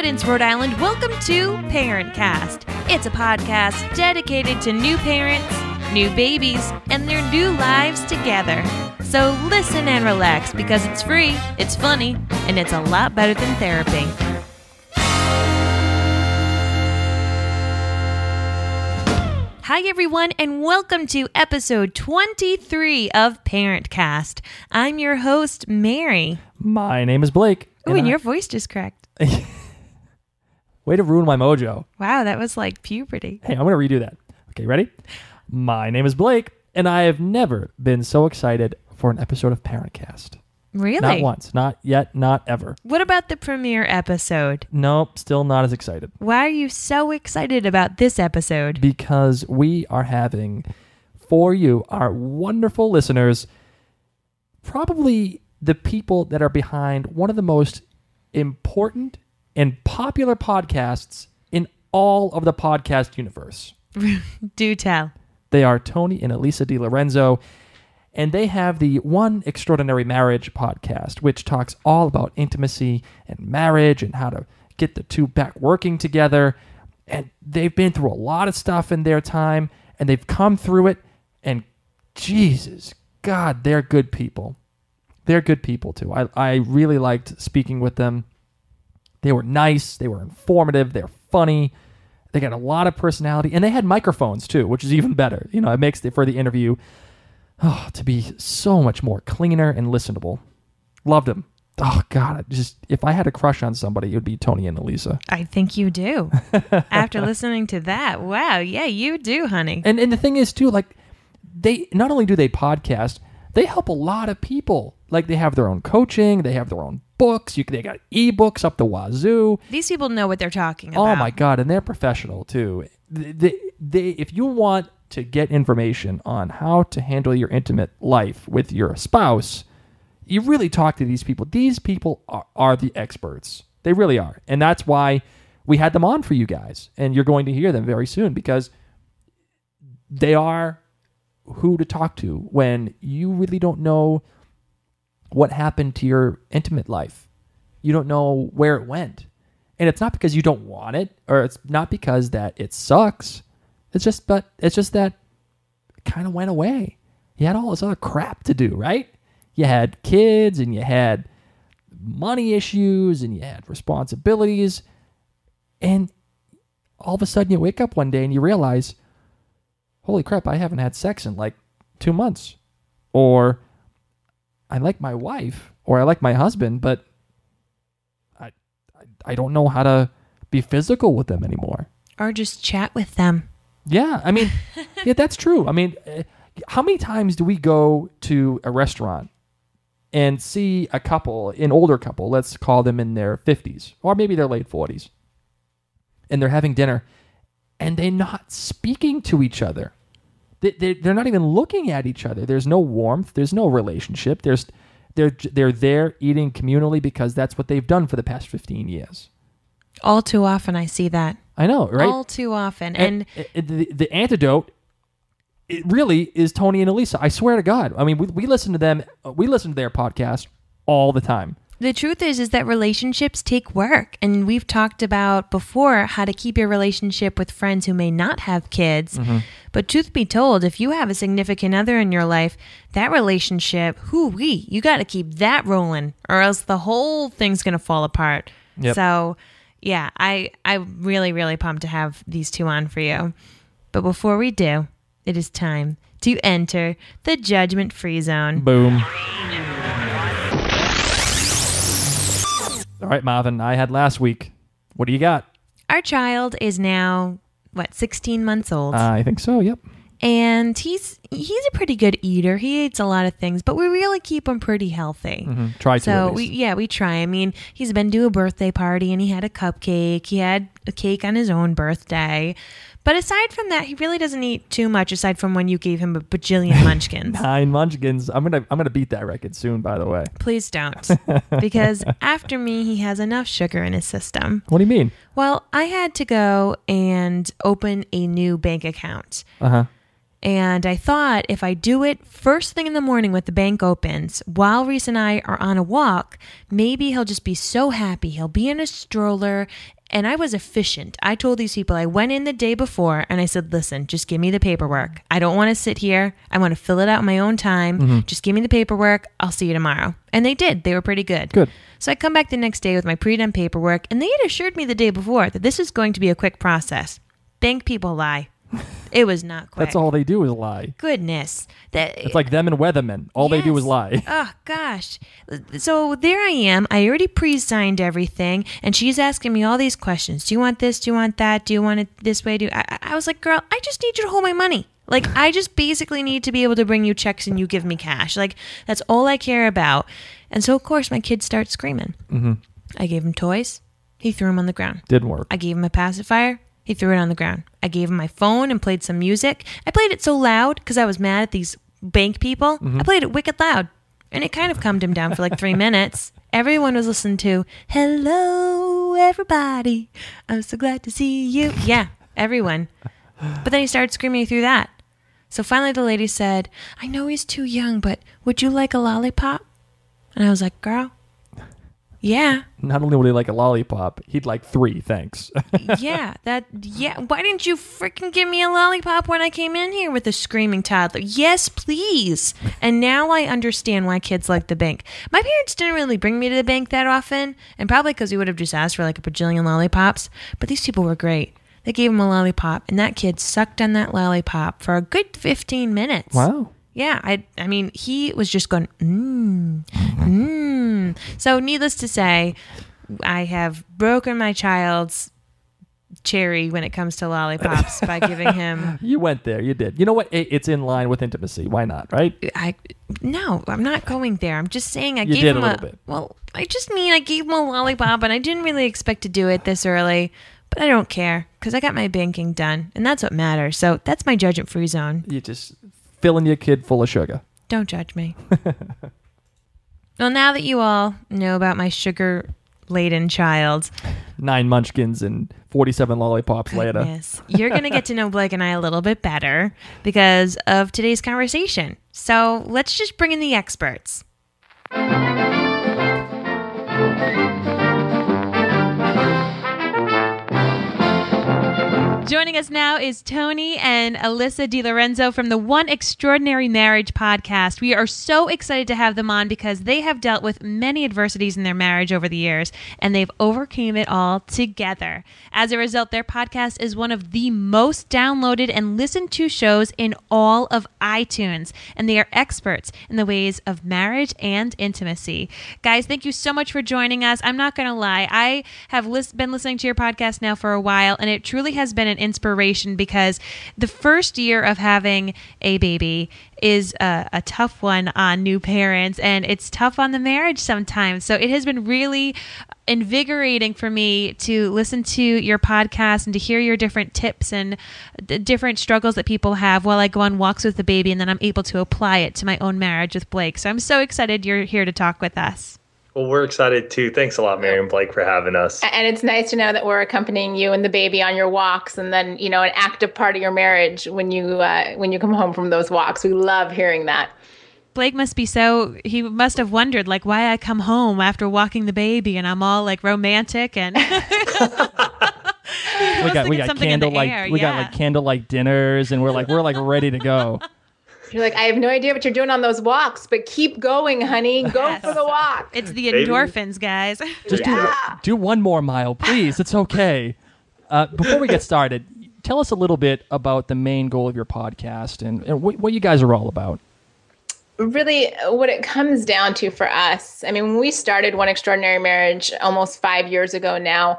Providence, Rhode Island, welcome to ParentCast. It's a podcast dedicated to new parents, new babies, and their new lives together. So listen and relax because it's free, it's funny, and it's a lot better than therapy. Hi everyone, and welcome to episode 23 of ParentCast. I'm your host, Mary. My name is Blake. Oh, and your voice just cracked. Way to ruin my mojo. Wow, that was like puberty. Hey, I'm going to redo that. Okay, ready? My name is Blake, and I have never been so excited for an episode of ParentCast. Really? Not once. Not yet. Not ever. What about the premiere episode? Nope. Still not as excited. Why are you so excited about this episode? Because we are having, for you, our wonderful listeners, probably the people that are behind one of the most important and popular podcasts in all of the podcast universe. Do tell. They are Tony and Alisa DiLorenzo, and they have the One Extraordinary Marriage podcast, which talks all about intimacy and marriage and how to get the two back working together. And they've been through a lot of stuff in their time, and they've come through it, and Jesus, God, they're good people. They're good people, too. I really liked speaking with them. They were nice. They were informative. They're funny. They got a lot of personality. And they had microphones, too, which is even better. You know, it makes for the interview to be so much more cleaner and listenable. Loved them. Oh, God. If I had a crush on somebody, it would be Tony and Alisa. I think you do. After listening to that. Wow. Yeah, you do, honey. And the thing is, too, like, they not only do they podcast, they help a lot of people. Like, they have their own coaching. They have their own books. They got ebooks up the wazoo. These people know what they're talking about. Oh, my God. And they're professional, too. If you want to get information on how to handle your intimate life with your spouse, you really talk to these people. These people are the experts. They really are. And that's why we had them on for you guys. And you're going to hear them very soon because they are who to talk to when you really don't know what happened to your intimate life. You don't know where it went. And it's not because you don't want it, or it's not because that it sucks. It's just that it kind of went away. You had all this other crap to do, right? You had kids, and you had money issues, and you had responsibilities. And all of a sudden you wake up one day and you realize, holy crap, I haven't had sex in like 2 months. Or I like my wife, or I like my husband, but I don't know how to be physical with them anymore. Or just chat with them. Yeah, I mean, yeah, that's true. I mean, how many times do we go to a restaurant and see a couple, an older couple, let's call them in their 50s, or maybe their late 40s, and they're having dinner, and they're not speaking to each other. They're not even looking at each other. There's no warmth. There's no relationship. They're there eating communally because that's what they've done for the past 15 years. All too often I see that. I know, right? All too often. And the antidote, it really is Tony and Alisa. I swear to God. I mean, we listen to them. We listen to their podcast all the time. The truth is that relationships take work. And we've talked about before how to keep your relationship with friends who may not have kids. Mm-hmm. But truth be told, if you have a significant other in your life, that relationship, you got to keep that rolling or else the whole thing's going to fall apart. Yep. So, yeah, I'm really, really pumped to have these two on for you. But before we do, it is time to enter the judgment-free zone. Boom. All right, Marvin, I had last week. What do you got? Our child is now, 16 months old? I think so, yep. And he's a pretty good eater. He eats a lot of things, but we really keep him pretty healthy. Mm-hmm. Try to, so at least. we try. I mean, he's been to a birthday party and he had a cupcake. He had a cake on his own birthday. But aside from that, he really doesn't eat too much aside from when you gave him a bajillion munchkins. 9 munchkins. I'm gonna beat that record soon, by the way. Please don't. Because after me, he has enough sugar in his system. What do you mean? Well, I had to go and open a new bank account. Uh-huh. And I thought if I do it first thing in the morning when the bank opens, while Rhys and I are on a walk, maybe he'll just be so happy. He'll be in a stroller And I was efficient. I told these people, I went in the day before and I said, listen, just give me the paperwork. I don't want to sit here. I want to fill it out in my own time. Just give me the paperwork. I'll see you tomorrow. And they did. They were pretty good. Good. So I come back the next day with my pre-done paperwork, and they had assured me the day before that this is going to be a quick process. Bank people lie. It was not quick. That's all they do is lie. Goodness. It's like them and weathermen. All they do is lie. Oh, gosh. So there I am. I already pre-signed everything, and she's asking me all these questions. Do you want this? Do you want that? Do you want it this way? I was like, girl, I just need you to hold my money. Like, I just basically need to be able to bring you checks and you give me cash. Like, that's all I care about. And so, of course, my kids start screaming. I gave him toys. He threw them on the ground. Didn't work. I gave him a pacifier. He threw it on the ground. I gave him my phone and played some music. I played it so loud because I was mad at these bank people. I played it wicked loud. And it kind of calmed him down for like 3 minutes. Everyone was listening to, hello, everybody. I'm so glad to see you. Yeah, everyone. But then he started screaming through that. So finally the lady said, I know he's too young, but would you like a lollipop? And I was like, girl, yeah. Not only would he like a lollipop, he'd like 3, thanks. Yeah. Why didn't you freaking give me a lollipop when I came in here with a screaming toddler? Yes, please. And now I understand why kids like the bank. My parents didn't really bring me to the bank that often, and probably because we would have just asked for like a bajillion lollipops. But these people were great. They gave him a lollipop, and that kid sucked on that lollipop for a good 15 minutes. Wow. Yeah, I mean, he was just going, So needless to say, I have broken my child's cherry when it comes to lollipops by giving him... You went there. You did. You know what? It's in line with intimacy. Why not, right? No, I'm not going there. I'm just saying I gave him a little bit. Well, I just mean I gave him a lollipop, and I didn't really expect to do it this early. But I don't care because I got my banking done, and that's what matters. So that's my judgment-free zone. You just filling your kid full of sugar. Don't judge me. Well, now that you all know about my sugar-laden child... 9 munchkins and 47 lollipops later. You're going to get to know Blake and I a little bit better because of today's conversation. So let's just bring in the experts. Joining us now is Tony and Alisa DiLorenzo from the One Extraordinary Marriage podcast. We are so excited to have them on because they have dealt with many adversities in their marriage over the years, and they've overcome it all together. As a result, their podcast is one of the most downloaded and listened to shows in all of iTunes, and they are experts in the ways of marriage and intimacy. Guys, thank you so much for joining us. I'm not going to lie. I have been listening to your podcast now for a while, and it truly has been an inspiration because the first year of having a baby is a tough one on new parents, and it's tough on the marriage sometimes. So it has been really invigorating for me to listen to your podcast and to hear your different tips and the different struggles that people have while I go on walks with the baby, and then I'm able to apply it to my own marriage with Blake. So I'm so excited you're here to talk with us. Well, we're excited too. Thanks a lot, Mary and Blake, for having us. And it's nice to know that we're accompanying you and the baby on your walks, and then, you know, an active part of your marriage when you come home from those walks. We love hearing that. Blake he must have wondered like why I come home after walking the baby and I'm all like romantic and we got candlelight dinners, and we're like ready to go. You're like, I have no idea what you're doing on those walks, but keep going, honey. Go for the walk. It's the endorphins, guys. Just do one more mile, please. It's okay. Before we get started, tell us a little bit about the main goal of your podcast and what you guys are all about. Really, what it comes down to for us, I mean, when we started One Extraordinary Marriage almost 5 years ago now,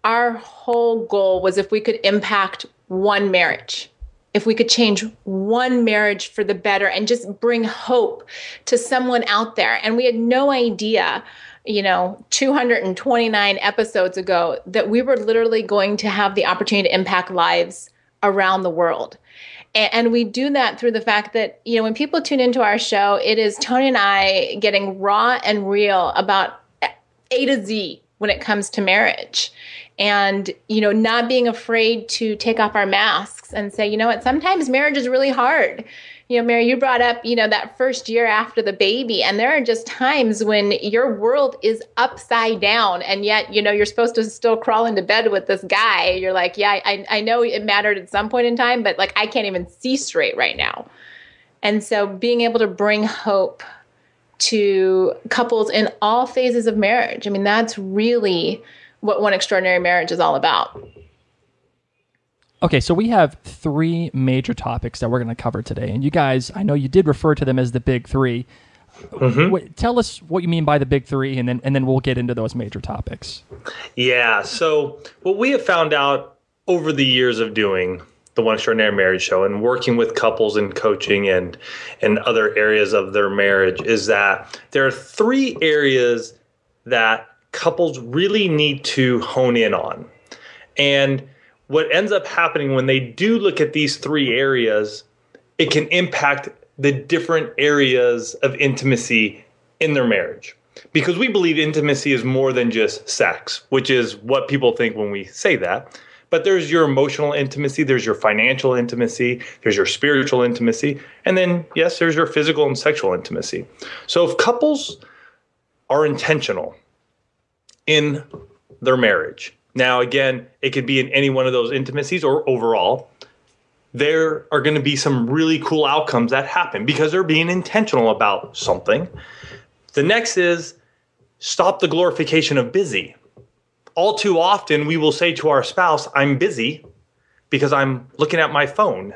our whole goal was if we could impact one marriage, if we could change one marriage for the better and just bring hope to someone out there. And we had no idea, 229 episodes ago, that we were literally going to have the opportunity to impact lives around the world. And we do that through the fact that, when people tune into our show, it is Tony and I getting raw and real about A to Z when it comes to marriage. And, not being afraid to take off our masks and say, sometimes marriage is really hard. Mary, you brought up, that first year after the baby, and there are just times when your world is upside down, and yet, you're supposed to still crawl into bed with this guy. You're like, yeah, I know it mattered at some point in time, but like, I can't even see straight right now. And so being able to bring hope to couples in all phases of marriage, that's really what One Extraordinary Marriage is all about. Okay, so we have 3 major topics that we're going to cover today. And you guys, I know you did refer to them as the big 3. Mm-hmm. Tell us what you mean by the big 3, and then we'll get into those major topics. Yeah, so what we have found out over the years of doing the One Extraordinary Marriage show and working with couples and coaching and other areas of their marriage is that there are 3 areas that couples really need to hone in on. And what ends up happening when they do look at these 3 areas, it can impact the different areas of intimacy in their marriage. Because we believe intimacy is more than just sex, which is what people think when we say that. But there's your emotional intimacy, there's your financial intimacy, there's your spiritual intimacy, and then, yes, there's your physical and sexual intimacy. So if couples are intentional in their marriage, now, again, it could be in any one of those intimacies or overall, there are going to be some really cool outcomes that happen because they're being intentional about something. The next is stop the glorification of busy. All too often, we will say to our spouse, I'm busy because I'm looking at my phone.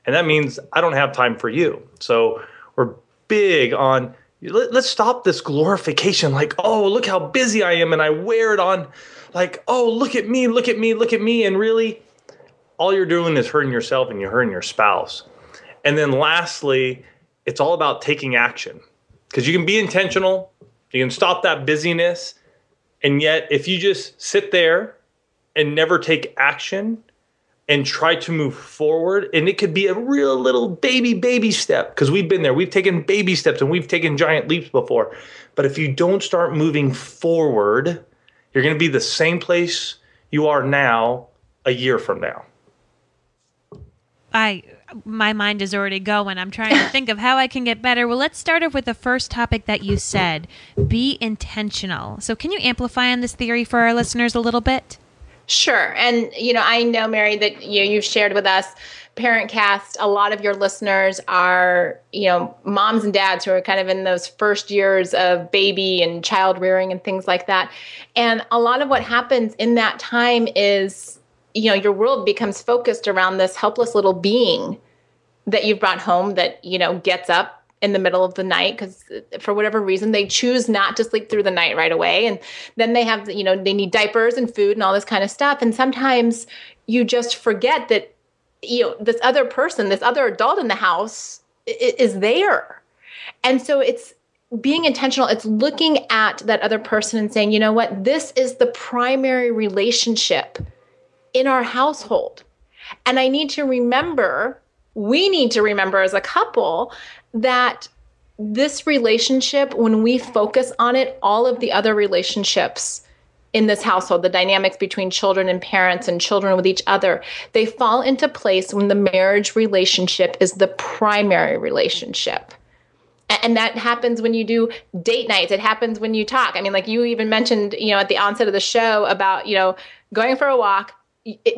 And that means I don't have time for you. So we're big on, let's stop this glorification like, oh, look how busy I am. And I wear it on like, oh, look at me, look at me, look at me. And really, all you're doing is hurting yourself and you're hurting your spouse. And then lastly, it's all about taking action. Because you can be intentional, you can stop that busyness. And yet, if you just sit there and never take action and try to move forward, and it could be a real little baby step, because we've been there. We've taken baby steps and we've taken giant leaps before. But if you don't start moving forward, you're going to be the same place you are now a year from now. My mind is already going. I'm trying to think of how I can get better. Well, let's start off with the first topic that you said, be intentional. So can you amplify on this theory for our listeners a little bit? Sure. And, I know, Mary, that you've shared with us ParentCast. A lot of your listeners are, moms and dads who are kind of in those first years of baby and child rearing and things like that. And a lot of what happens in that time is, your world becomes focused around this helpless little being that you've brought home that, gets up in the middle of the night because for whatever reason, they choose not to sleep through the night right away. And then they have, they need diapers and food and all this kind of stuff. And sometimes you just forget that, this other person, this other adult in the house is there. And so it's being intentional. It's looking at that other person and saying, you know what, this is the primary relationship in our household. And we need to remember as a couple that this relationship, when we focus on it, all of the other relationships in this household, the dynamics between children and parents and children with each other, they fall into place when the marriage relationship is the primary relationship. And that happens when you do date nights. It happens when you talk. Like you even mentioned, at the onset of the show about, going for a walk,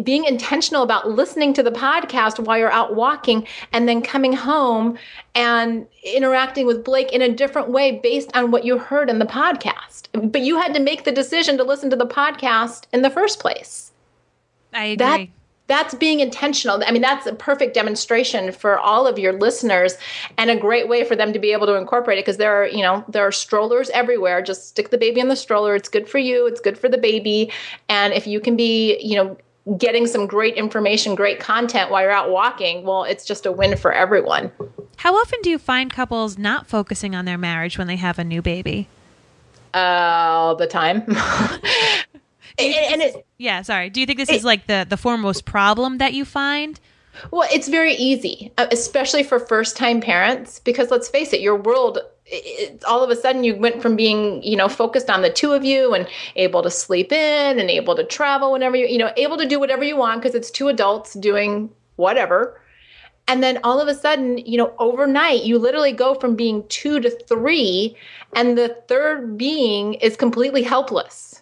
being intentional about listening to the podcast while you're out walking and then coming home and interacting with Blake in a different way based on what you heard in the podcast. But you had to make the decision to listen to the podcast in the first place. I agree. That's being intentional. That's a perfect demonstration for all of your listeners and a great way for them to be able to incorporate it because there are strollers everywhere. Just stick the baby in the stroller. It's good for you. It's good for the baby. And if you can be, getting some great information, great content while you're out walking, well, it's just a win for everyone. How often do you find couples not focusing on their marriage when they have a new baby? All the time. Do you think this is like the foremost problem that you find? Well, it's very easy, especially for first-time parents, because let's face it, your world, all of a sudden you went from being, focused on the two of you and able to sleep in and able to travel whenever able to do whatever you want because it's two adults doing whatever. And then all of a sudden, overnight, you literally go from being 2 to 3, and the third being is completely helpless.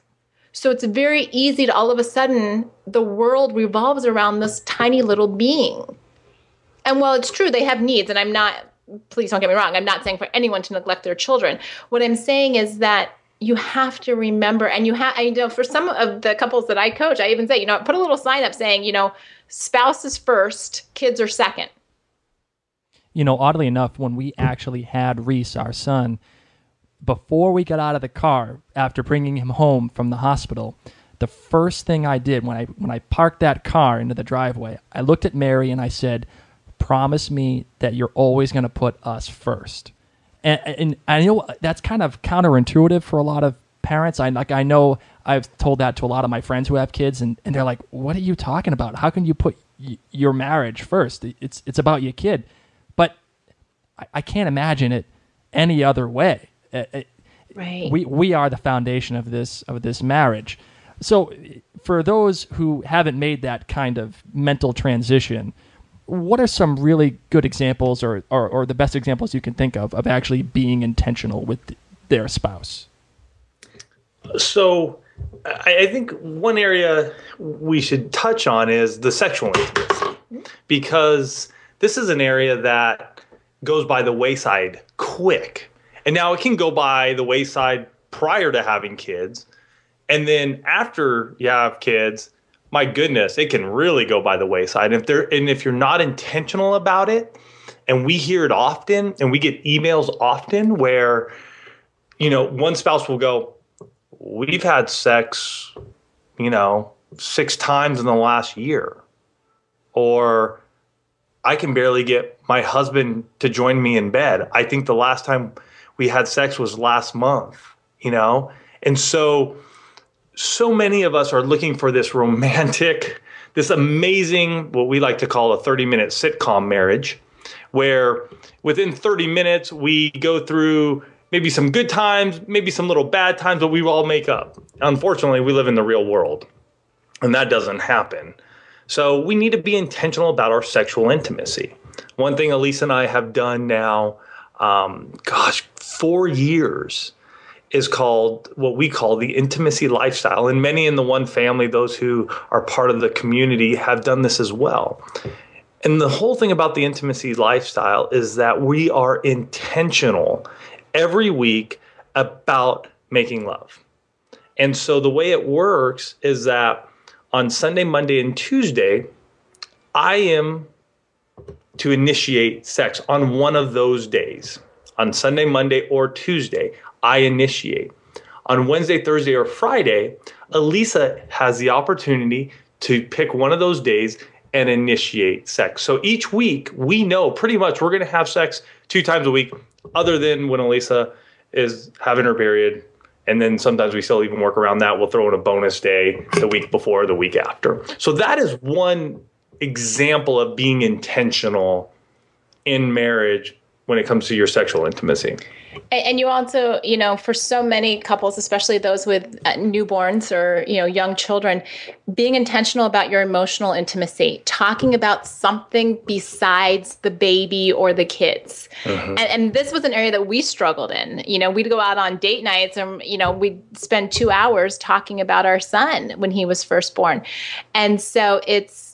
So it's very easy to all of a sudden, the world revolves around this tiny little being. And while it's true, they have needs, and please don't get me wrong, I'm not saying for anyone to neglect their children. What I'm saying is that you have to remember, and for some of the couples that I coach, I even say, put a little sign up saying, spouse is first, kids are second. Oddly enough, when we actually had Rhys, our son, before we got out of the car, after bringing him home from the hospital, the first thing I did when I parked that car into the driveway, I looked at Mary and I said, promise me that you're always going to put us first. And I know that's kind of counterintuitive for a lot of parents. I know I've told that to a lot of my friends who have kids, and they're like, what are you talking about? How can you put your marriage first? It's about your kid. But I can't imagine it any other way. Right. We are the foundation of this marriage. So for those who haven't made that kind of mental transition, what are some really good examples or the best examples you can think of actually being intentional with their spouse? So I think one area we should touch on is the sexual intimacy, because this is an area that goes by the wayside quick. And now it can go by the wayside prior to having kids. And then after you have kids, my goodness, it can really go by the wayside. If you're not intentional about it, and we hear it often, and we get emails often where, one spouse will go, we've had sex, 6 times in the last year. Or I can barely get my husband to join me in bed. I think the last time we had sex was last month, And so many of us are looking for this romantic, this amazing, what we like to call a 30-minute sitcom marriage, where within 30 minutes we go through maybe some good times, maybe some little bad times, but we all make up. Unfortunately, we live in the real world, and that doesn't happen. So we need to be intentional about our sexual intimacy. One thing Alisa and I have done now, 4 years, is called what we call the intimacy lifestyle. And many in the One Family, those who are part of the community, have done this as well. And the whole thing about the intimacy lifestyle is that we are intentional every week about making love. And so the way it works is that on Sunday, Monday, and Tuesday, I am to initiate sex on one of those days. On Sunday, Monday, or Tuesday, I initiate. On Wednesday, Thursday, or Friday, Alisa has the opportunity to pick one of those days and initiate sex. So each week, we know pretty much we're going to have sex 2 times a week, other than when Alisa is having her period. And then sometimes we still even work around that. We'll throw in a bonus day the week before, the week after. So that is one example of being intentional in marriage when it comes to your sexual intimacy. And you also, for so many couples, especially those with newborns or, young children, being intentional about your emotional intimacy, talking about something besides the baby or the kids. Mm-hmm. And this was an area that we struggled in. We'd go out on date nights and, we'd spend 2 hours talking about our son when he was first born. And so it's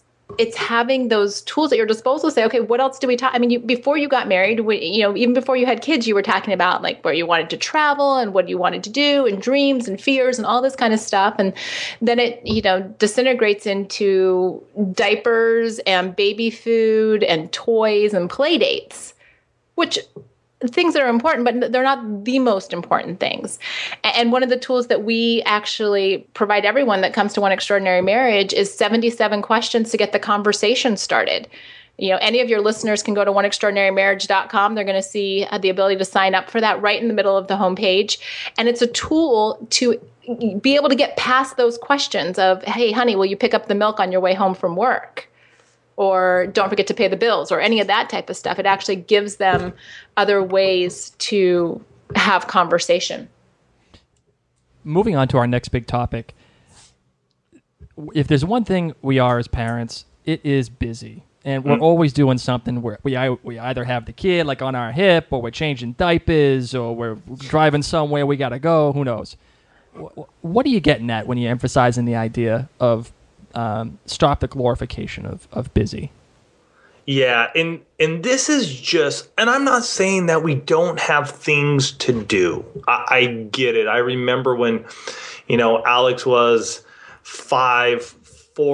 having those tools at your disposal to say, okay, what else do we talk? I mean, before you got married, even before you had kids, you were talking about like where you wanted to travel and what you wanted to do and dreams and fears and all this kind of stuff. And then it, disintegrates into diapers and baby food and toys and play dates, which things that are important, but they're not the most important things. And one of the tools that we actually provide everyone that comes to One Extraordinary Marriage is 77 questions to get the conversation started. Any of your listeners can go to oneextraordinarymarriage.com. They're going to see the ability to sign up for that right in the middle of the homepage. And it's a tool to be able to get past those questions of, hey, honey, will you pick up the milk on your way home from work? Or don't forget to pay the bills, or any of that type of stuff. It actually gives them other ways to have conversation. Moving on to our next big topic. If there's one thing we are as parents, it is busy. And we're always doing something where we either have the kid like on our hip, or we're changing diapers, or we're driving somewhere we got to go. Who knows? What are you getting at when you're emphasizing the idea of stop the glorification of busy? Yeah, and this is just, and I'm not saying that we don't have things to do. I get it. I remember when, Alex was 4,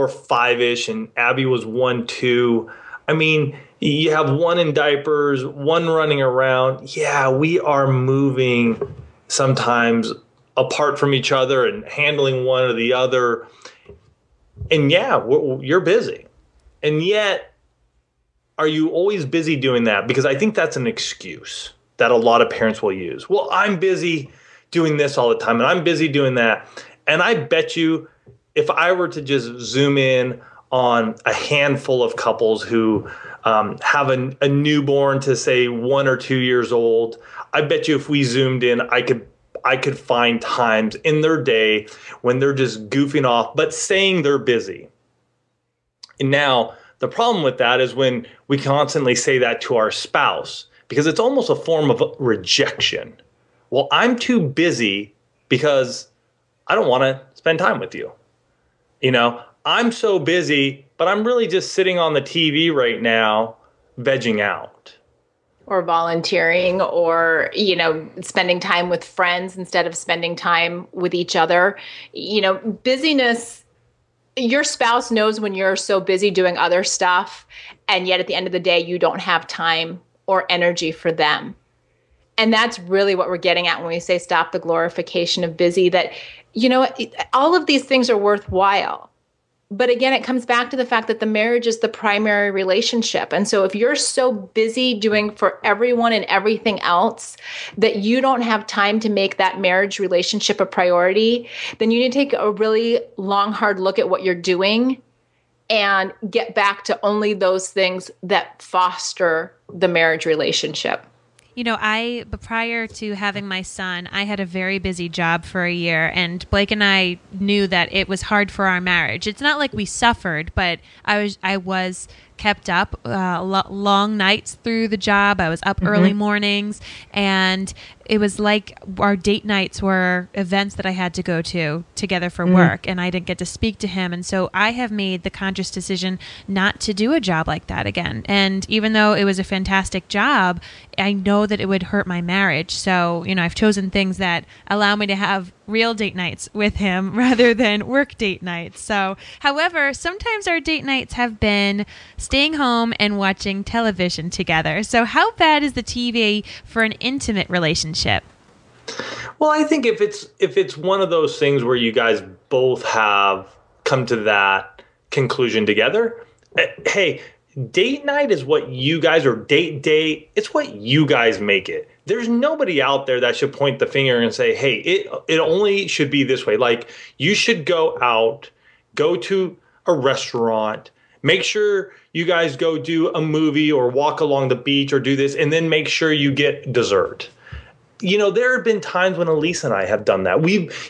5-ish, and Abby was 1, 2. I mean, you have one in diapers, one running around. Yeah, we are moving sometimes apart from each other and handling one or the other. And yeah, you're busy. And yet, are you always busy doing that? Because I think that's an excuse that a lot of parents will use. Well, I'm busy doing this all the time, and I'm busy doing that. And I bet you, if I were to just zoom in on a handful of couples who have a newborn to say 1 or 2 years old, I bet you if we zoomed in, I could find times in their day when they're just goofing off, but saying they're busy. And now, the problem with that is when we constantly say that to our spouse, because it's almost a form of rejection. Well, I'm too busy because I don't want to spend time with you. I'm so busy, but I'm really just sitting on the TV right now, vegging out. Or volunteering, or, spending time with friends instead of spending time with each other. Busyness, your spouse knows when you're so busy doing other stuff, and yet at the end of the day, you don't have time or energy for them. And that's really what we're getting at when we say stop the glorification of busy, that, all of these things are worthwhile. But again, it comes back to the fact that the marriage is the primary relationship. And so if you're so busy doing for everyone and everything else that you don't have time to make that marriage relationship a priority, then you need to take a really long, hard look at what you're doing and get back to only those things that foster the marriage relationship. Prior to having my son, I had a very busy job for a year, and Blake and I knew that it was hard for our marriage. It's not like we suffered, but I was kept up long nights through the job. I was up early mornings, and it was like our date nights were events that I had to go to together for work, and I didn't get to speak to him. And so I have made the conscious decision not to do a job like that again. And even though it was a fantastic job, I know that it would hurt my marriage. So, I've chosen things that allow me to have real date nights with him rather than work date nights. So, however, sometimes our date nights have been staying home and watching television together. So how bad is the TV for an intimate relationship? Well, I think if it's one of those things where you guys both have come to that conclusion together, hey, date night is what you guys, or date, it's what you guys make it. There's nobody out there that should point the finger and say, hey, it only should be this way. Like, you should go out, go to a restaurant, make sure you guys go do a movie or walk along the beach or do this, and then make sure you get dessert. There have been times when Alisa and I have done that.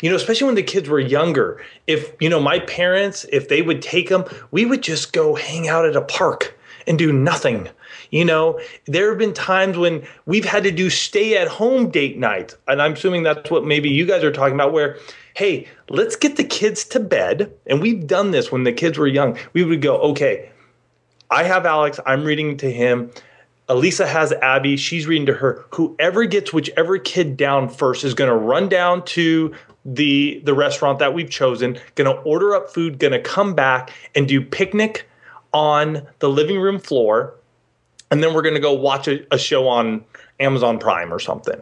Especially when the kids were younger, if, my parents, if they would take them, we would just go hang out at a park and do nothing. There have been times when we've had to do stay at home date nights. And I'm assuming that's what maybe you guys are talking about, where, hey, let's get the kids to bed. And we've done this when the kids were young. We would go, okay, I have Alex, I'm reading to him. Alisa has Abby, she's reading to her. Whoever gets whichever kid down first is going to run down to the restaurant that we've chosen, going to order up food, going to come back and do picnic on the living room floor. And then we're going to go watch a show on Amazon Prime or something.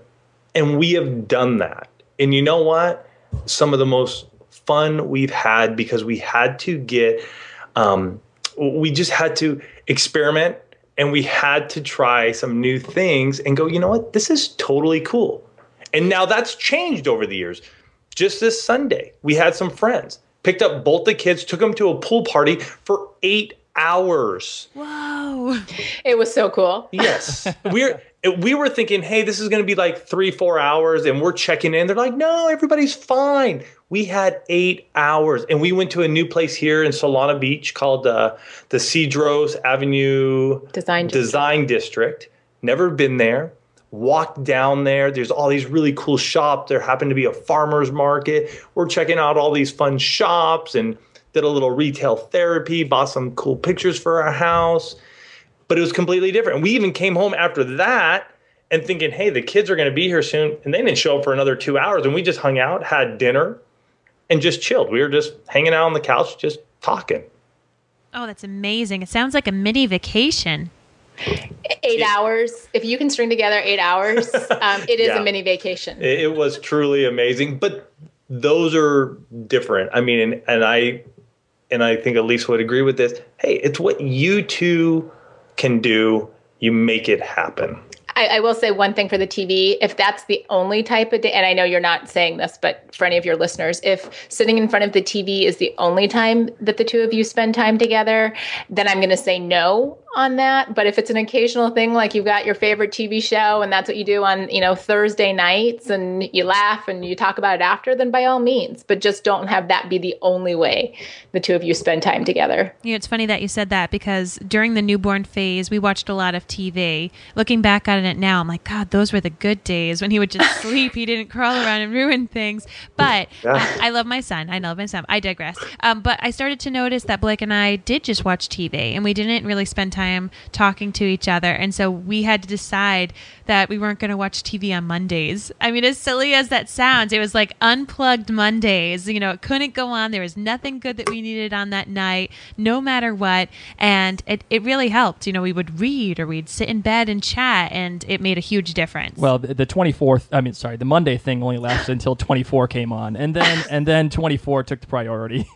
And we have done that. And you know what? Some of the most fun we've had, because we had to we just had to experiment, and we had to try some new things and go, you know what? This is totally cool. And now that's changed over the years. Just this Sunday, we had some friends, picked up both the kids, took them to a pool party for 8 hours. Whoa. It was so cool. Yes. we were thinking, hey, this is going to be like 3-4 hours, and we're checking in. They're like, no, everybody's fine. We had 8 hours, and we went to a new place here in Solana Beach called the Cedros Avenue Design District. Never been there. Walked down there. There's all these really cool shops. There happened to be a farmer's market. We're checking out all these fun shops and did a little retail therapy, bought some cool pictures for our house. But it was completely different. And we even came home after that and thinking, hey, the kids are going to be here soon. And they didn't show up for another 2 hours. And we just hung out, had dinner, and just chilled. We were just hanging out on the couch, just talking. Oh, that's amazing. It sounds like a mini vacation. 8 hours. If you can string together 8 hours, it is a mini vacation. It was truly amazing. But those are different. I mean, and I think Alisa would agree with this. Hey, it's what you two can do. You make it happen. I will say one thing for the TV. If that's the only type of day, and I know you're not saying this, but for any of your listeners, if sitting in front of the TV is the only time that the two of you spend time together, then I'm going to say no on that. But if it's an occasional thing, like you've got your favorite TV show and that's what you do on, Thursday nights and you laugh and you talk about it after, then by all means, but just don't have that be the only way the two of you spend time together. It's funny that you said that because during the newborn phase, we watched a lot of TV. Looking back on it now, I'm like, God, those were the good days when he would just sleep. He didn't crawl around and ruin things. But I love my son. I digress. But I started to notice that Blake and I did just watch TV and we didn't really spend time talking to each other. And so we had to decide that we weren't going to watch TV on Mondays. I mean, as silly as that sounds, it was like unplugged Mondays. It couldn't go on. There was nothing good that we needed on that night, no matter what. And it really helped. We would read or we'd sit in bed and chat, and it made a huge difference. Well, the Monday thing only lasted until 24 came on. And then 24 took the priority.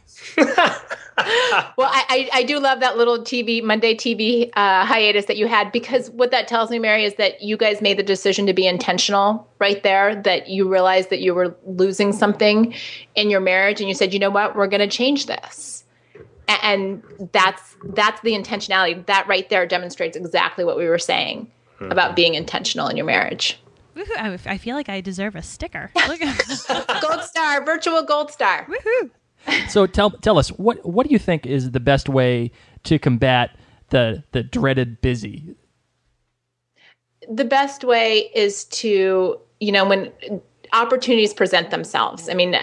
Well, I do love that little Monday TV hiatus that you had, because what that tells me, Mary, is that you guys made the decision to be intentional right there, that you realized that you were losing something in your marriage and you said, you know what, we're going to change this. And that's the intentionality. That right there demonstrates exactly what we were saying about being intentional in your marriage. Woohoo. I feel like I deserve a sticker. Gold star, virtual gold star. Woohoo. So tell us, what do you think is the best way to combat the dreaded busy? The best way is to, when opportunities present themselves. I mean,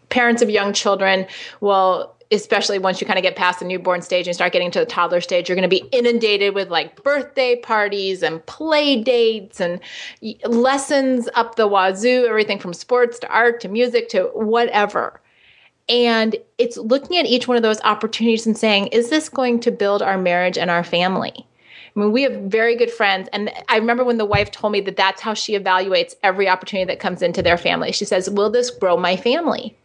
parents of young children will, especially once you kind of get past the newborn stage and start getting to the toddler stage, you're going to be inundated with like birthday parties and play dates and lessons up the wazoo, everything from sports to art to music to whatever. And it's looking at each one of those opportunities and saying, is this going to build our marriage and our family? I mean, we have very good friends. And I remember when the wife told me that that's how she evaluates every opportunity that comes into their family. She says, will this grow my family?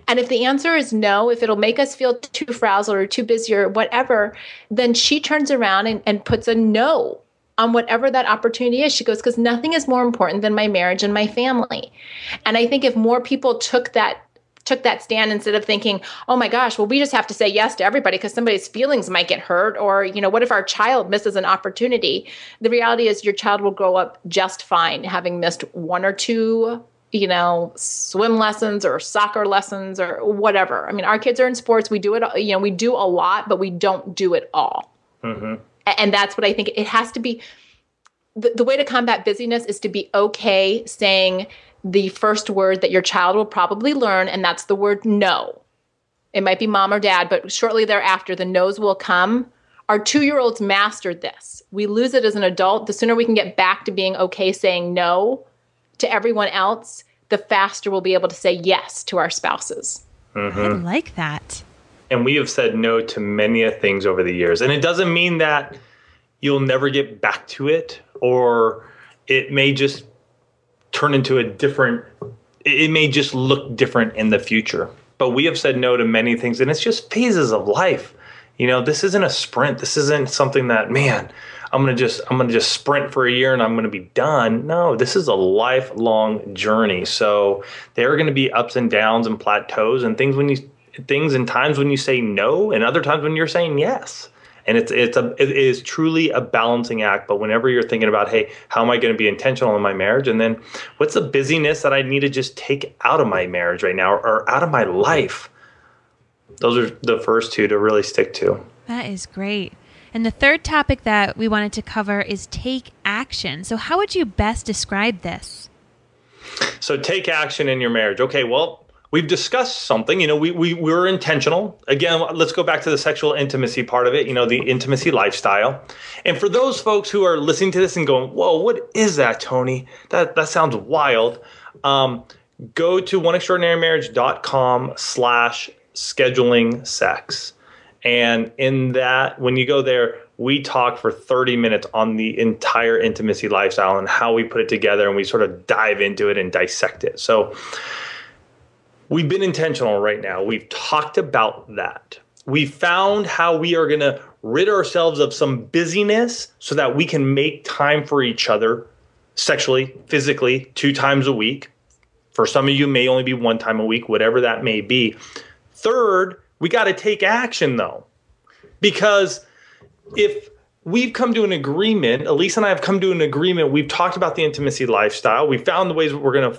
And if the answer is no, if it'll make us feel too frazzled or too busy or whatever, then she turns around and puts a no on whatever that opportunity is. She goes, because nothing is more important than my marriage and my family. And I think if more people took that stand instead of thinking, oh my gosh, well, we just have to say yes to everybody because somebody's feelings might get hurt, or, what if our child misses an opportunity? The reality is your child will grow up just fine, having missed one or two, swim lessons or soccer lessons or whatever. I mean, our kids are in sports. We do it, we do a lot, but we don't do it all. Mm-hmm. And that's what I think it has to be. The way to combat busyness is to be okay saying the first word that your child will probably learn, and that's the word no. It might be mom or dad, but shortly thereafter, the no's will come. Our 2-year-olds mastered this. We lose it as an adult. The sooner we can get back to being okay saying no to everyone else, the faster we'll be able to say yes to our spouses. Mm-hmm. I like that. And we have said no to many things over the years. And it doesn't mean that you'll never get back to it, or it may just turn into it may just look different in the future. But we have said no to many things, and it's just phases of life. This isn't a sprint. This isn't something that, man, I'm gonna just sprint for a year and I'm gonna be done. No, this is a lifelong journey. So there are gonna be ups and downs and plateaus and things and times when you say no, and other times when you're saying yes. And it is truly a balancing act. But whenever you're thinking about, hey, how am I going to be intentional in my marriage? And then what's the busyness that I need to just take out of my marriage right now or out of my life? Those are the first two to really stick to. That is great. And the third topic that we wanted to cover is take action. So how would you best describe this? So take action in your marriage. Okay, well, we've discussed something. We're intentional. Again, let's go back to the sexual intimacy part of it, the intimacy lifestyle. And for those folks who are listening to this and going, whoa, what is that, Tony? That sounds wild. Go to oneextraordinarymarriage.com/scheduling sex. And in that, when you go there, we talk for 30 minutes on the entire intimacy lifestyle and how we put it together, and we sort of dive into it and dissect it. So we've been intentional right now. We've talked about that. We found how we are going to rid ourselves of some busyness so that we can make time for each other sexually, physically, 2 times a week. For some of you, it may only be 1 time a week, whatever that may be. Third, we got to take action, though, because if we've come to an agreement, Alisa and I have come to an agreement, we've talked about the intimacy lifestyle, we found the ways we're gonna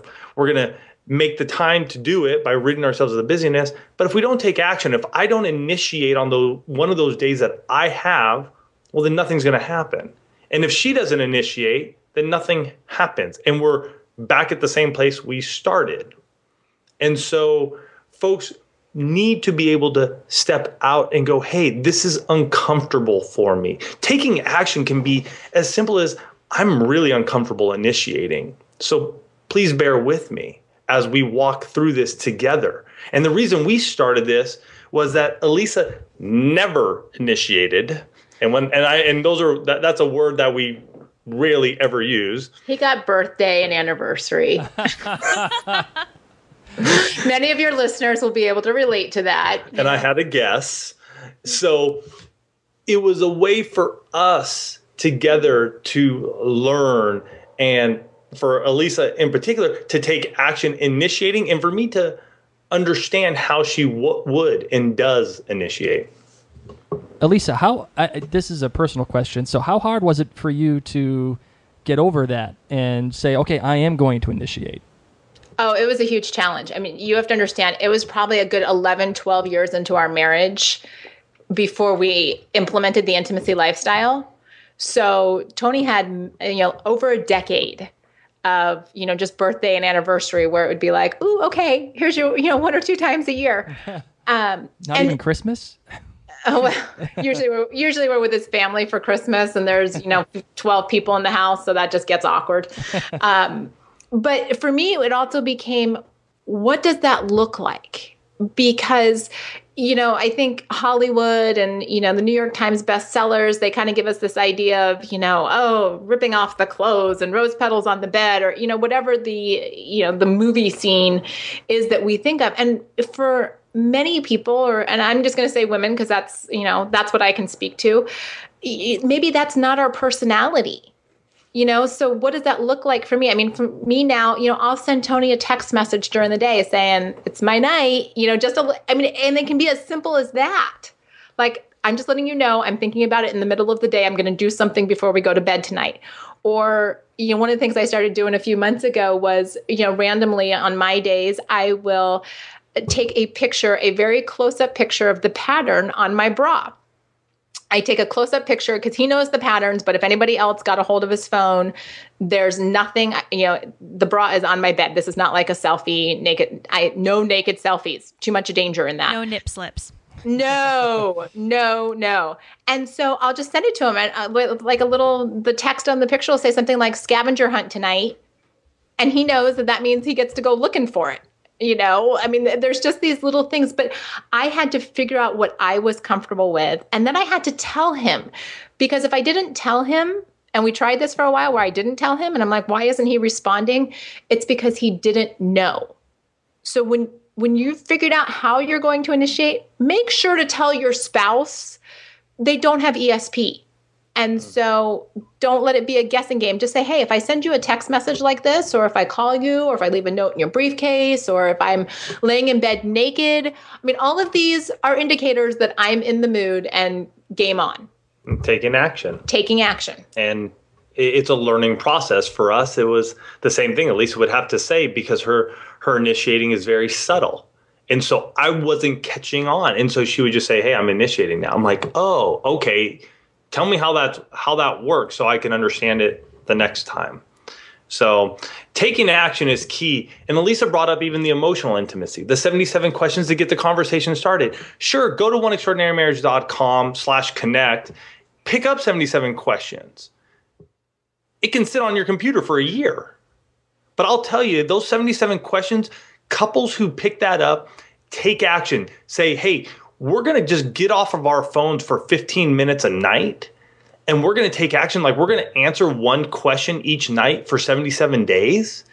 make the time to do it by ridding ourselves of the busyness. But if we don't take action, if I don't initiate on one of those days that I have, well, then nothing's going to happen. And if she doesn't initiate, then nothing happens, and we're back at the same place we started. And so folks need to be able to step out and go, hey, this is uncomfortable for me. Taking action can be as simple as, I'm really uncomfortable initiating. So please bear with me as we walk through this together. And the reason we started this was that Alisa never initiated. That's a word that we rarely ever use. He got birthday and anniversary. Many of your listeners will be able to relate to that. And I had a guess. So it was a way for us together to learn, and for Alisa in particular to take action initiating, and for me to understand how she would and does initiate. Alisa, this is a personal question. So how hard was it for you to get over that and say, okay, I am going to initiate? Oh, it was a huge challenge. I mean, you have to understand, it was probably a good 11, 12 years into our marriage before we implemented the intimacy lifestyle. So Tony had, over a decade of, just birthday and anniversary where it would be like, ooh, okay, here's your, 1 or 2 times a year. Not even Christmas? Oh, well, usually we're with his family for Christmas, and there's, 12 people in the house. So that just gets awkward. But for me, it also became, what does that look like? Because, I think Hollywood and, the New York Times bestsellers, they kind of give us this idea of, ripping off the clothes and rose petals on the bed, or, whatever the movie scene is that we think of. And for many people, and I'm just going to say women, because that's what I can speak to, maybe that's not our personality. So what does that look like for me? I mean, for me now, I'll send Tony a text message during the day saying it's my night, and it can be as simple as that. Like, I'm just letting you know, I'm thinking about it in the middle of the day. I'm going to do something before we go to bed tonight. Or, one of the things I started doing a few months ago was, randomly on my days, I will take a very close-up picture of the pattern on my bra. I take a close-up picture because he knows the patterns, but if anybody else got a hold of his phone, there's nothing, the bra is on my bed. This is not like a selfie, no naked selfies. Too much danger in that. No nip slips. No. And so I'll just send it to him. And the text on the picture will say something like scavenger hunt tonight. And he knows that means he gets to go looking for it. There's just these little things, but I had to figure out what I was comfortable with. And then I had to tell him, because if I didn't tell him, and we tried this for a while where I didn't tell him, and I'm like, why isn't he responding? It's because he didn't know. So when you figured out how you're going to initiate, make sure to tell your spouse they don't have ESP. And so don't let it be a guessing game. Just say, hey, if I send you a text message like this, or if I call you, or if I leave a note in your briefcase, or if I'm laying in bed naked, all of these are indicators that I'm in the mood, and game on. Taking action. Taking action. And it's a learning process. For us, it was the same thing. Alisa would have to say, because her initiating is very subtle. And so I wasn't catching on. And so she would just say, hey, I'm initiating now. I'm like, oh, okay. Tell me how that works so I can understand it the next time. So taking action is key. And Alisa brought up even the emotional intimacy, the 77 questions to get the conversation started. Sure, go to oneextraordinarymarriage.com/connect, pick up 77 questions. It can sit on your computer for a year. But I'll tell you, those 77 questions, couples who pick that up, take action. Say, hey, we're going to just get off of our phones for 15 minutes a night, and we're going to take action. Like, we're going to answer one question each night for 77 days.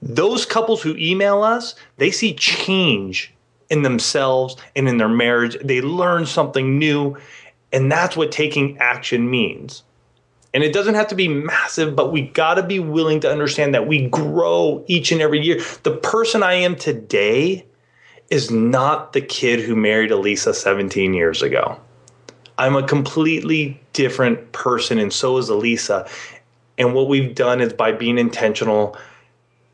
Those couples who email us, they see change in themselves and in their marriage. They learn something new, and that's what taking action means. And it doesn't have to be massive, but we got to be willing to understand that we grow each and every year. The person I am today is not the kid who married Alisa 17 years ago. I'm a completely different person, and so is Alisa. And what we've done is, by being intentional,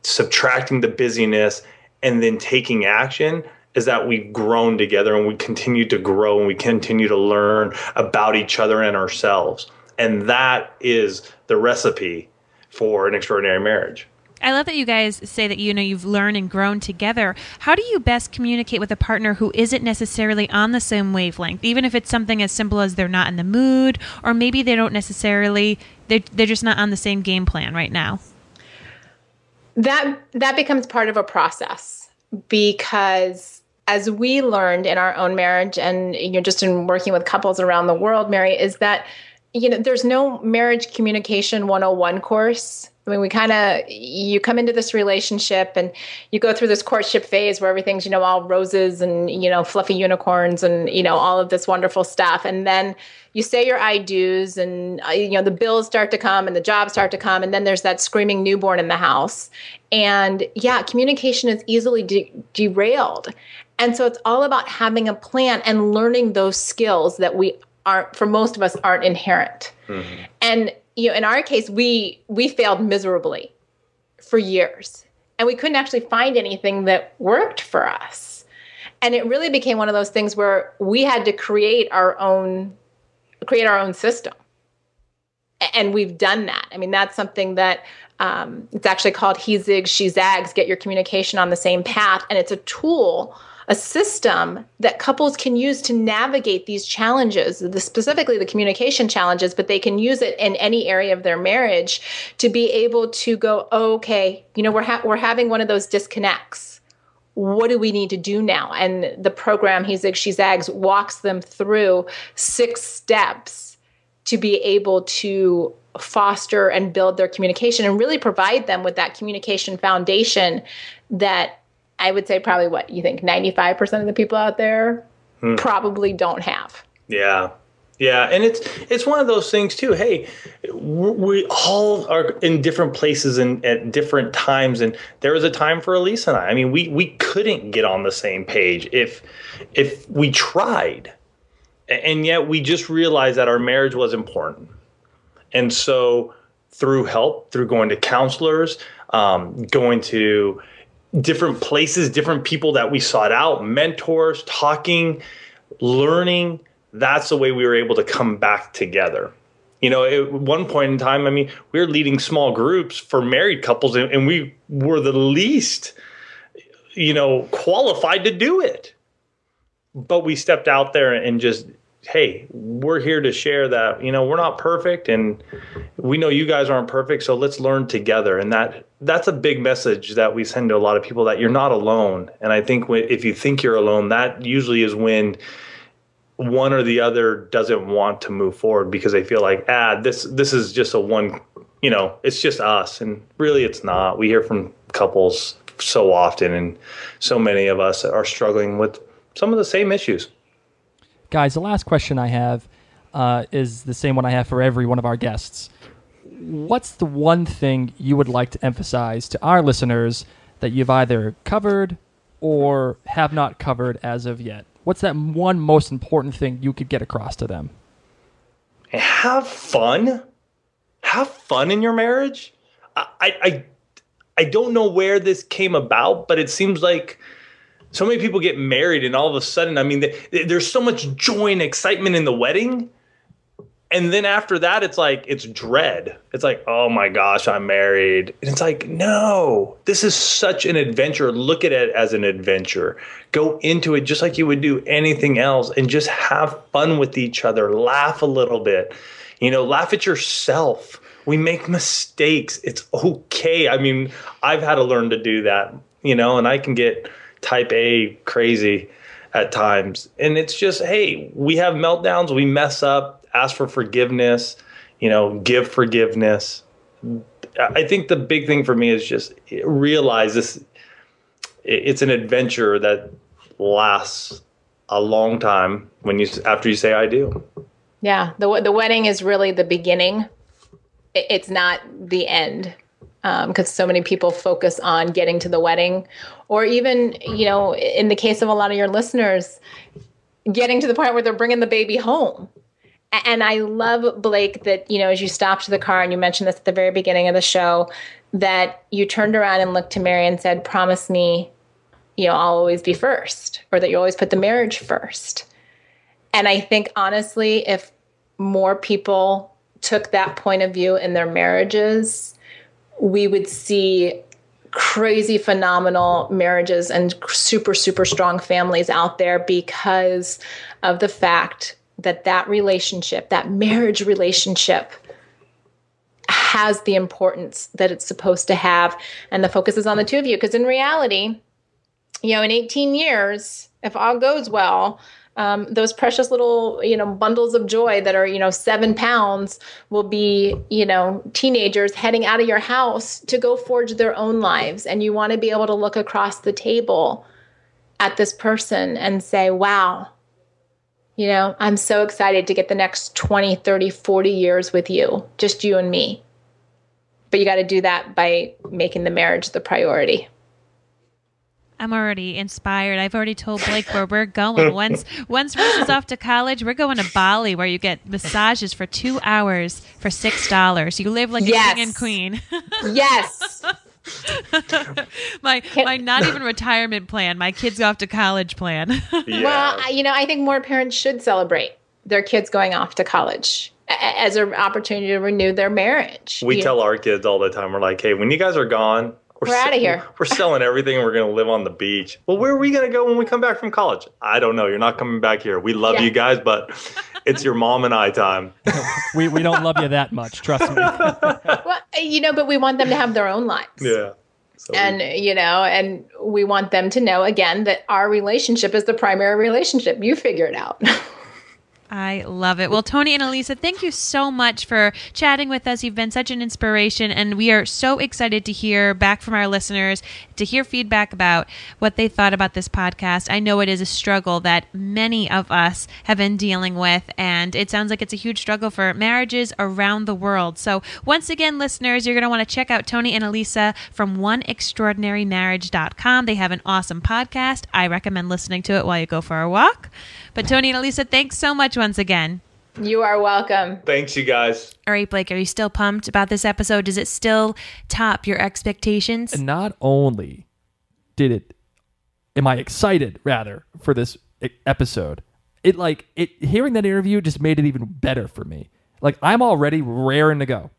subtracting the busyness, and then taking action, is that we've grown together, and we continue to grow, and we continue to learn about each other and ourselves. And that is the recipe for an extraordinary marriage. I love that you guys say that, you've learned and grown together. How do you best communicate with a partner who isn't necessarily on the same wavelength, even if it's something as simple as they're not in the mood, or maybe they don't necessarily, they're just not on the same game plan right now? That becomes part of a process, because as we learned in our own marriage, and just in working with couples around the world, Mary, is that there's no marriage communication 101 course. I mean, you come into this relationship and you go through this courtship phase where everything's, all roses and, fluffy unicorns and, all of this wonderful stuff. And then you say your I do's, and, the bills start to come and the jobs start to come. And then there's that screaming newborn in the house. And communication is easily derailed. And so it's all about having a plan and learning those skills that for most of us, aren't inherent. Mm-hmm. And, in our case, we failed miserably for years, and we couldn't actually find anything that worked for us. And it really became one of those things where we had to create our own system. And we've done that. I mean, that's something that it's actually called He Zigs, She Zags, get your communication on the same path. And it's a tool, a system that couples can use to navigate these challenges, specifically the communication challenges, but they can use it in any area of their marriage to be able to go, oh, okay, we're having one of those disconnects. What do we need to do now? And the program He Zigs, She Zags walks them through 6 steps to be able to foster and build their communication and really provide them with that communication foundation that I would say probably 95% of the people out there probably don't have. Yeah. Yeah. And it's one of those things too. Hey, we all are in different places and at different times. And there was a time for Alisa and I. I mean, we couldn't get on the same page if we tried. And yet we just realized that our marriage was important. And so through help, through going to counselors, going to different places, different people that we sought out, mentors, talking, learning, that's the way we were able to come back together. At one point in time, we were leading small groups for married couples, and we were the least, qualified to do it. But we stepped out there and just, hey, we're here to share that, we're not perfect, and we know you guys aren't perfect, so let's learn together. And that's a big message that we send to a lot of people, that you're not alone. And I think if you think you're alone, that usually is when one or the other doesn't want to move forward, because they feel like, this is just it's just us. And really it's not. We hear from couples so often, and so many of us are struggling with some of the same issues. Guys, the last question I have is the same one I have for every one of our guests. What's the one thing you would like to emphasize to our listeners that you've either covered or have not covered as of yet? What's that one most important thing you could get across to them? and have fun. Have fun in your marriage. I don't know where this came about, but it seems like so many people get married and all of a sudden, I mean, there's so much joy and excitement in the wedding. And then after that, it's like, it's dread. It's like, oh my gosh, I'm married. And it's like, no, this is such an adventure. Look at it as an adventure. Go into it just like you would do anything else and just have fun with each other. Laugh a little bit. Laugh at yourself. We make mistakes. It's okay. I mean, I've had to learn to do that, and I can get type A crazy at times. And it's just, hey, we have meltdowns. We mess up. Ask for forgiveness, give forgiveness. I think the big thing for me is just realize this. It's an adventure that lasts a long time after you say I do. Yeah, the wedding is really the beginning. It's not the end, because so many people focus on getting to the wedding, or even, in the case of a lot of your listeners, getting to the point where they're bringing the baby home. And I love, Blake, that, as you stopped the car, and you mentioned this at the very beginning of the show, that you turned around and looked to Mary and said, promise me, I'll always be first, or that you always put the marriage first. And I think, honestly, if more people took that point of view in their marriages, we would see crazy, phenomenal marriages and super, super strong families out there, because of the fact that relationship, that marriage relationship, has the importance that it's supposed to have. And the focus is on the two of you. Because in reality, in 18 years, if all goes well, those precious little, bundles of joy that are, 7 pounds will be, teenagers heading out of your house to go forge their own lives. And you want to be able to look across the table at this person and say, wow, I'm so excited to get the next 20, 30, 40 years with you, just you and me. But you got to do that by making the marriage the priority. I'm already inspired. I've already told Blake where we're going. Once Rhys is off to college, we're going to Bali, where you get massages for 2 hours for $6. You live like a king and queen. Yes. my not even retirement plan, my kids go off to college plan. Yeah. Well, I think more parents should celebrate their kids going off to college as an opportunity to renew their marriage. We tell our kids all the time, we're like, hey, when you guys are gone, we're out of here. We're selling everything and we're going to live on the beach. Well, where are we going to go when we come back from college? I don't know. You're not coming back here. We love you guys, but it's your mom and I time. we don't love you that much. Trust me. Well, but we want them to have their own lives. Yeah. So and we want them to know, again, that our relationship is the primary relationship. You figure it out. I love it. Well, Tony and Alisa, thank you so much for chatting with us. You've been such an inspiration, and we are so excited to hear back from our listeners, to hear feedback about what they thought about this podcast. I know it is a struggle that many of us have been dealing with, and it sounds like it's a huge struggle for marriages around the world. So once again, listeners, you're going to want to check out Tony and Alisa from oneextraordinarymarriage.com. They have an awesome podcast. I recommend listening to it while you go for a walk. But Tony and Alisa, thanks so much once again. You are welcome. Thanks, you guys. All right, Blake, are you still pumped about this episode? Does it still top your expectations? And not only am I excited, rather, for this episode, hearing that interview just made it even better for me. Like, I'm already raring to go.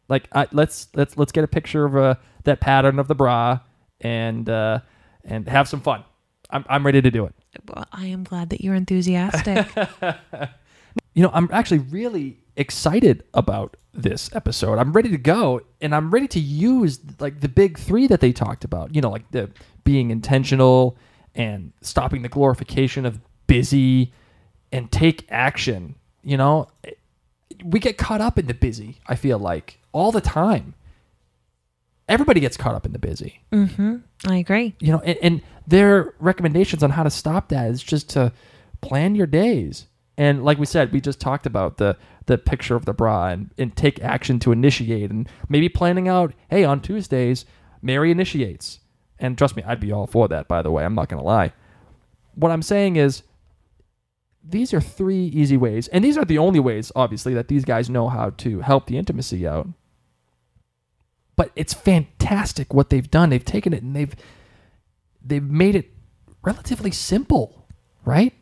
Like, let's get a picture of that pattern of the bra and have some fun. I'm ready to do it. Well, I am glad that you're enthusiastic. I'm actually really excited about this episode. I'm ready to go, and I'm ready to use like the big three that they talked about. Like the being intentional and stopping the glorification of busy and take action. We get caught up in the busy, I feel like, all the time. Everybody gets caught up in the busy. Mm-hmm. I agree. And their recommendations on how to stop that is just to plan your days. And like we said, we just talked about the picture of the bra and take action to initiate, and maybe planning out, hey, on Tuesdays, Mary initiates. And trust me, I'd be all for that, by the way. I'm not going to lie. What I'm saying is, these are 3 easy ways, and these are the only ways, obviously, that these guys know how to help the intimacy out. But it's fantastic what they've done. They've taken it and they've made it relatively simple, right?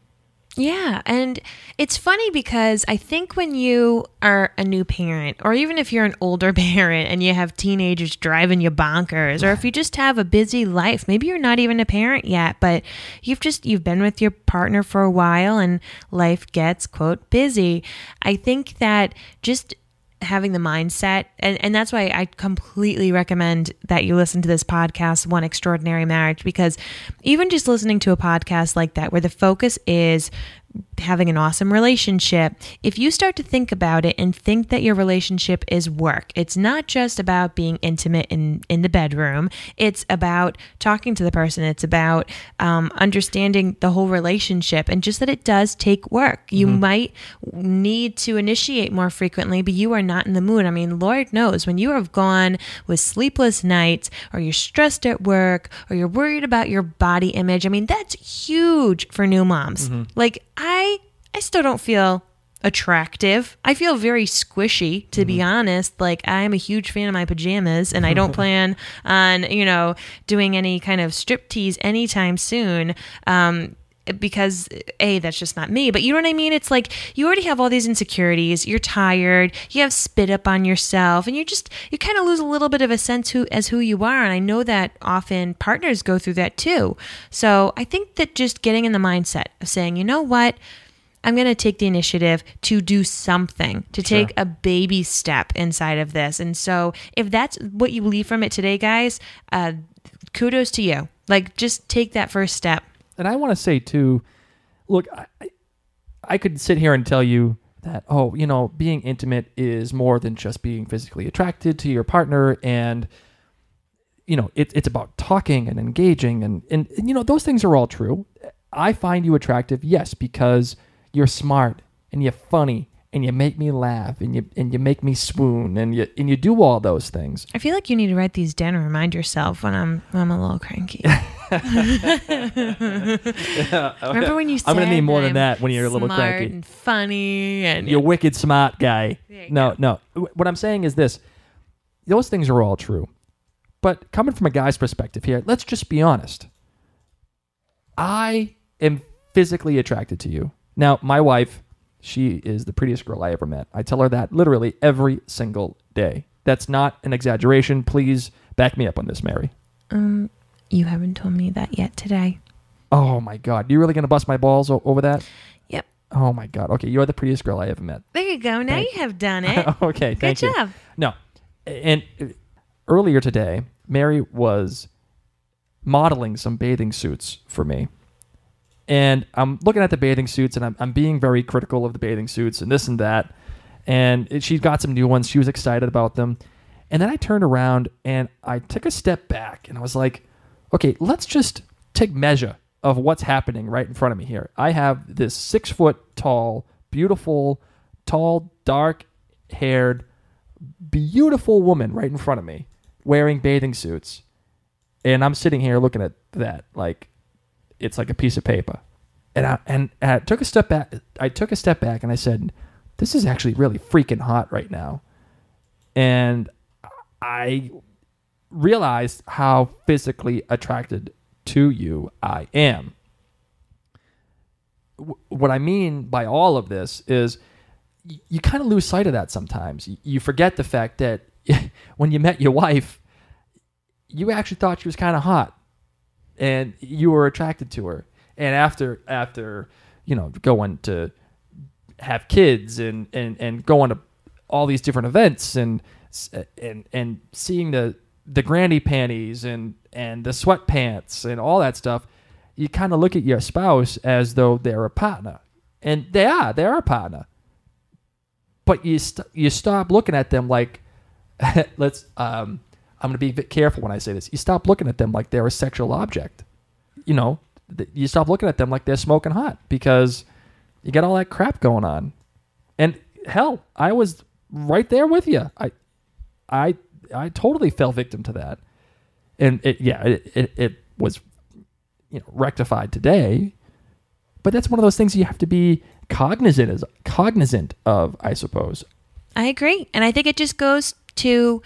Yeah, and it's funny because I think when you are a new parent, or even if you're an older parent and you have teenagers driving you bonkers, or if you just have a busy life, maybe you're not even a parent yet, but you've been with your partner for a while and life gets, quote, busy. I think that just having the mindset, and that's why I completely recommend that you listen to this podcast, One Extraordinary Marriage, because even just listening to a podcast like that, where the focus is having an awesome relationship, if you start to think about it and think that your relationship is work, it's not just about being intimate in the bedroom, it's about talking to the person, it's about understanding the whole relationship, and just that it does take work. You might need to initiate more frequently, but you are not in the mood. I mean, Lord knows, when you have gone with sleepless nights, or you're stressed at work, or you're worried about your body image, I mean, that's huge for new moms. Like, I still don't feel attractive. I feel very squishy, to be honest. Like, I'm a huge fan of my pajamas, and I don't plan on, doing any kind of striptease anytime soon. Because that's just not me. But you know what I mean? It's like you already have all these insecurities. You're tired. You have spit up on yourself, and you kind of lose a little bit of a sense as who you are. And I know that often partners go through that too. So I think that just getting in the mindset of saying, you know what? I'm going to take the initiative to do something, to take a baby step inside of this. And so if that's what you leave from it today, guys, kudos to you. Like, just take that first step. And I want to say too, look, I could sit here and tell you that, being intimate is more than just being physically attracted to your partner. And, it's about talking and engaging. And those things are all true. I find you attractive, yes, because you're smart and you're funny and you make me laugh and you make me swoon and you do all those things. I feel like you need to write these down and remind yourself when I'm a little cranky. Remember when you said I'm gonna need more than that when you're a little cranky. Smart and funny and you're wicked smart guy. No. What I'm saying is this: those things are all true, but coming from a guy's perspective here, let's just be honest. I am physically attracted to you. Now, my wife, she is the prettiest girl I ever met. I tell her that literally every single day. That's not an exaggeration. Please back me up on this, Mary. You haven't told me that yet today. Oh, my God. You really going to bust my balls over that? Yep. Oh, my God. Okay, you're the prettiest girl I ever met. There you go. Now you have done it. Okay, thank you. Good job. No. And earlier today, Mary was modeling some bathing suits for me. And I'm looking at the bathing suits, and I'm being very critical of the bathing suits and this and that. And she got some new ones. She was excited about them. And then I turned around, and I took a step back, and I was like, okay, let's just take measure of what's happening right in front of me here. I have this 6 foot tall, beautiful, tall, dark-haired, beautiful woman right in front of me wearing bathing suits. And I'm sitting here looking at that like it's like a piece of paper. And I took a step back. And I said, this is actually really freaking hot right now. And I realized how physically attracted to you I am. What I mean by all of this is you kind of lose sight of that sometimes. You forget the fact that when you met your wife, you actually thought she was kind of hot and you were attracted to her. And after going to have kids and going to all these different events and seeing the granny panties and the sweatpants and all that stuff, you kind of look at your spouse as though they're a partner. And they're a partner. But you stop looking at them like, I'm going to be a bit careful when I say this. You stop looking at them like they're a sexual object. You stop looking at them like they're smoking hot because you got all that crap going on. And hell, I was right there with you. I totally fell victim to that. And it was rectified today. But that's one of those things you have to be cognizant of, I suppose. I agree. And I think it just goes to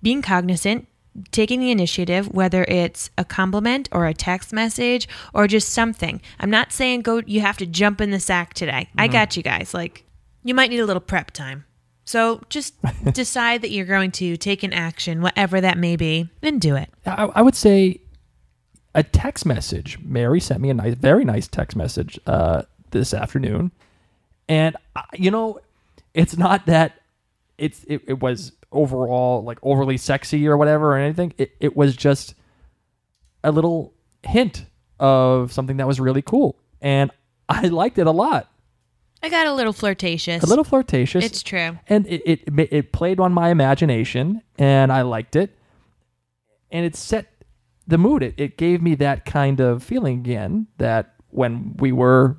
being cognizant, taking the initiative, whether it's a compliment or a text message or just something. I'm not saying you have to jump in the sack today. I got you guys. Like, you might need a little prep time. So just decide that you're going to take an action, whatever that may be, and do it. I would say a text message. Mary sent me a very nice text message this afternoon. And, it's not that it was overall like overly sexy or whatever or anything. It was just a little hint of something that was really cool. And I liked it a lot. I got a little flirtatious. It's true. And it played on my imagination, and I liked it. And it set the mood. It gave me that kind of feeling again that when we were,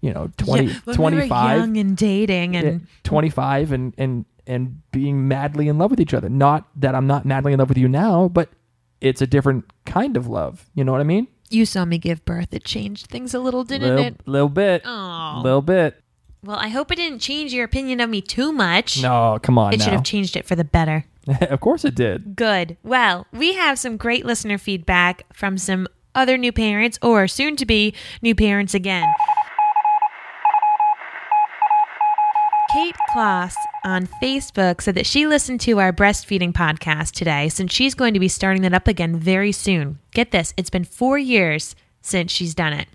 25. We were young and dating. And 25 and being madly in love with each other. Not that I'm not madly in love with you now, but it's a different kind of love. You know what I mean? You saw me give birth. It changed things a little, didn't it? Little bit. Oh. Little bit. Well, I hope it didn't change your opinion of me too much. No, come on. It should have changed it for the better. Of course it did. Good. Well, we have some great listener feedback from some other new parents or soon to be new parents again. Kate Kloss on Facebook said that she listened to our breastfeeding podcast today since she's going to be starting that up again very soon. Get this, it's been 4 years since she's done it.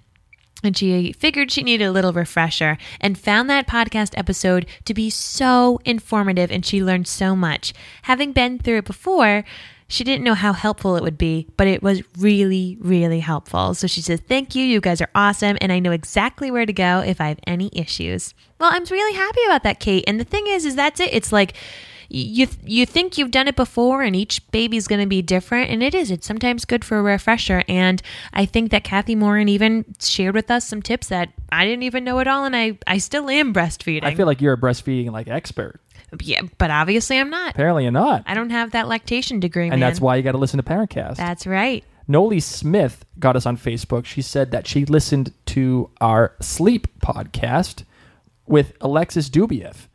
And she figured she needed a little refresher and found that podcast episode to be so informative, and she learned so much. Having been through it before, she didn't know how helpful it would be, but it was really, really helpful. So she says, thank you. You guys are awesome. And I know exactly where to go if I have any issues. Well, I'm really happy about that, Kate. And the thing is that's it. It's like you think you've done it before and each baby's going to be different. And it is. It's sometimes good for a refresher. And I think that Kathy Morin even shared with us some tips that I didn't even know at all. And I still am breastfeeding. I feel like you're a breastfeeding expert. Yeah, but obviously I'm not. Apparently you're not. I don't have that lactation degree, and that's why you got to listen to ParentCast. That's right. Noli Smith got us on Facebook. She said that she listened to our sleep podcast with Alexis Dubieff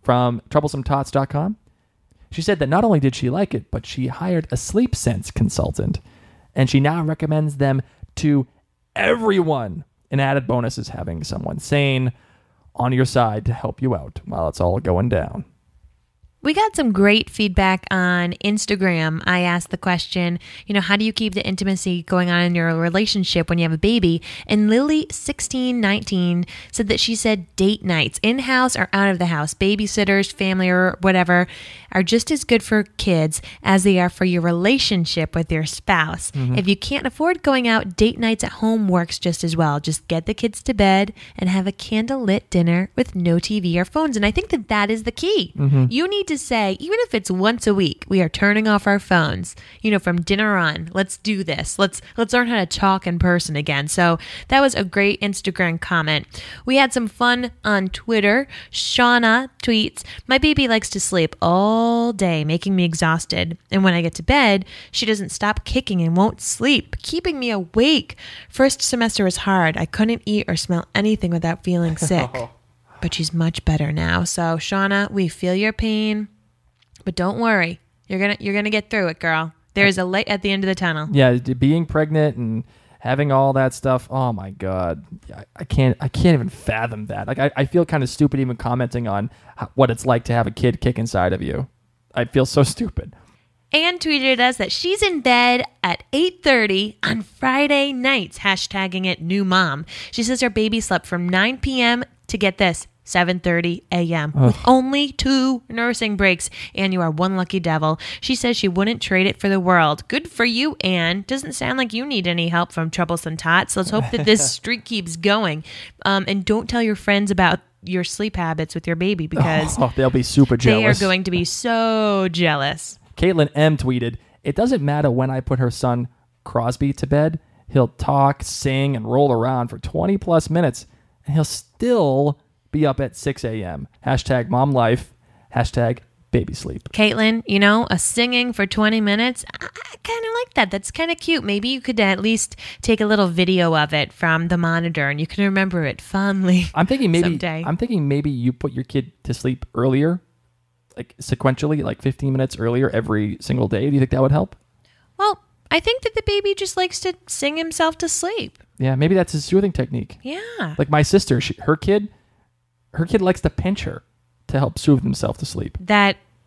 from TroublesomeTots.com. She said that not only did she like it, but she hired a sleep sense consultant, and she now recommends them to everyone. An added bonus is having someone sane on your side to help you out while it's all going down. We got some great feedback on Instagram. I asked the question, how do you keep the intimacy going on in your relationship when you have a baby? And Lily1619 said that she said date nights, in-house or out of the house, babysitters, family, or whatever, are just as good for kids as they are for your relationship with your spouse. Mm-hmm. If you can't afford going out, date nights at home works just as well. Just get the kids to bed and have a candlelit dinner with no TV or phones. And I think that is the key. Mm-hmm. You need to say, even if it's once a week, we are turning off our phones, from dinner on. Let's do this. Let's learn how to talk in person again. So that was a great Instagram comment. We had some fun on Twitter. Shauna tweets, my baby likes to sleep all day, making me exhausted. And when I get to bed, she doesn't stop kicking and won't sleep, keeping me awake. First semester was hard. I couldn't eat or smell anything without feeling sick. But she's much better now. So Shauna, we feel your pain. But don't worry, you're gonna get through it, girl. There's a light at the end of the tunnel. Yeah, being pregnant and having all that stuff. Oh my God, I can't even fathom that. I feel kind of stupid even commenting on what it's like to have a kid kick inside of you. I feel so stupid. Anne tweeted us that she's in bed at 8:30 on Friday nights, hashtagging it new mom. She says her baby slept from 9 p.m. to, get this, 7:30 a.m. with only 2 nursing breaks, and you are one lucky devil. She says she wouldn't trade it for the world. Good for you, Anne. Doesn't sound like you need any help from Troublesome Tots. Let's hope that this streak keeps going. And don't tell your friends about your sleep habits with your baby because they'll be super jealous. They are going to be so jealous. Caitlin M. tweeted, it doesn't matter when I put her son Crosby to bed. He'll talk, sing, and roll around for 20 plus minutes, and he'll still be up at 6 a.m. Hashtag mom life. Hashtag baby sleep. Caitlin, a singing for 20 minutes, I kind of like that. That's kind of cute. Maybe you could at least take a little video of it from the monitor and you can remember it fondly. I'm thinking maybe someday. You put your kid to sleep earlier, like sequentially, like 15 minutes earlier every single day. Do you think that would help? Well, I think that the baby just likes to sing himself to sleep. Yeah, maybe that's his soothing technique. Yeah. Like my sister, her kid likes to pinch her to help soothe himself to sleep.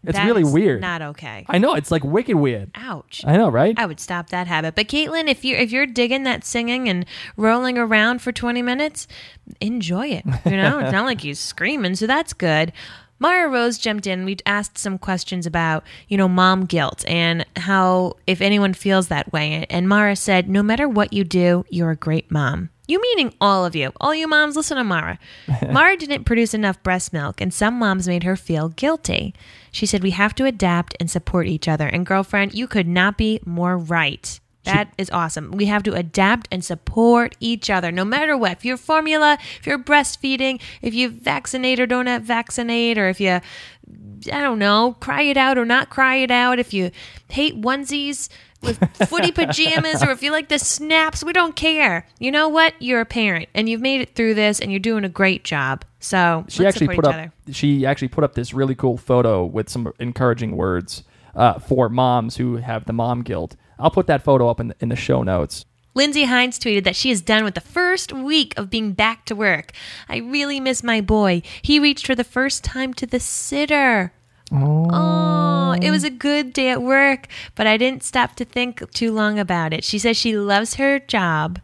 It's really weird. Not okay. I know, it's like wicked weird. Ouch. I know, right? I would stop that habit. But Caitlin, if you're digging that singing and rolling around for 20 minutes, enjoy it. It's not like he's screaming, so that's good. Mara Rose jumped in. We asked some questions about, mom guilt and how, if anyone feels that way. And Mara said, no matter what you do, you're a great mom. You meaning all of you. All you moms, listen to Mara. Mara didn't produce enough breast milk, and some moms made her feel guilty. She said, we have to adapt and support each other. And girlfriend, you could not be more right. That is awesome. We have to adapt and support each other, no matter what. If you're formula, if you're breastfeeding, if you vaccinate or don't vaccinate, or if you, cry it out or not cry it out, if you hate onesies with footy pajamas, or if you like the snaps, we don't care. You know what? You're a parent, and you've made it through this, and you're doing a great job. So she actually put up this really cool photo with some encouraging words for moms who have the mom guilt. I'll put that photo up in the show notes. Lindsay Hines tweeted that she is done with the first week of being back to work. I really miss my boy. He reached for the first time to the sitter. Oh, it was a good day at work, but I didn't stop to think too long about it. She says she loves her job,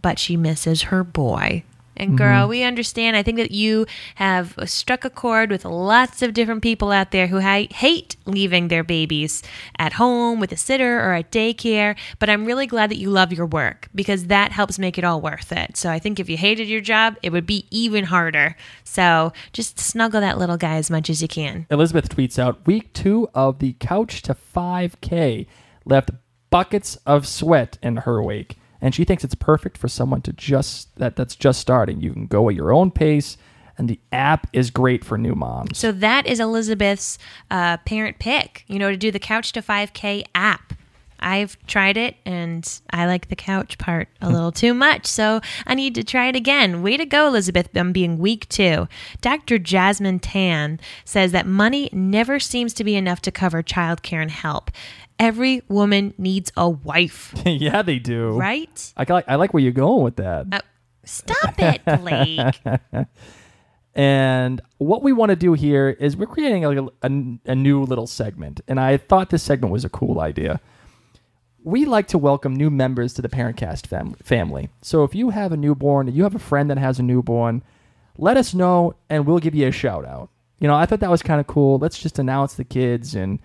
but she misses her boy. And girl, we understand. I think that you have struck a chord with lots of different people out there who hate leaving their babies at home with a sitter or at daycare. But I'm really glad that you love your work, because that helps make it all worth it. So I think if you hated your job, it would be even harder. So just snuggle that little guy as much as you can. Elizabeth tweets out, week 2 of the Couch to 5K left buckets of sweat in her wake. And she thinks it's perfect for someone that's just starting. You can go at your own pace, and the app is great for new moms. So that is Elizabeth's parent pick, to do the Couch to 5K app. I've tried it, and I like the couch part a little too much, so I need to try it again. Way to go, Elizabeth, on being week 2. Dr. Jasmine Tan says that money never seems to be enough to cover childcare and help. Every woman needs a wife. Yeah, they do. Right? I like where you're going with that. Stop it, Blake. And what we want to do here is we're creating a new little segment. And I thought this segment was a cool idea. We like to welcome new members to the ParentCast family. So if you have a newborn, or you have a friend that has a newborn, let us know and we'll give you a shout out. I thought that was kind of cool. Let's just announce the kids and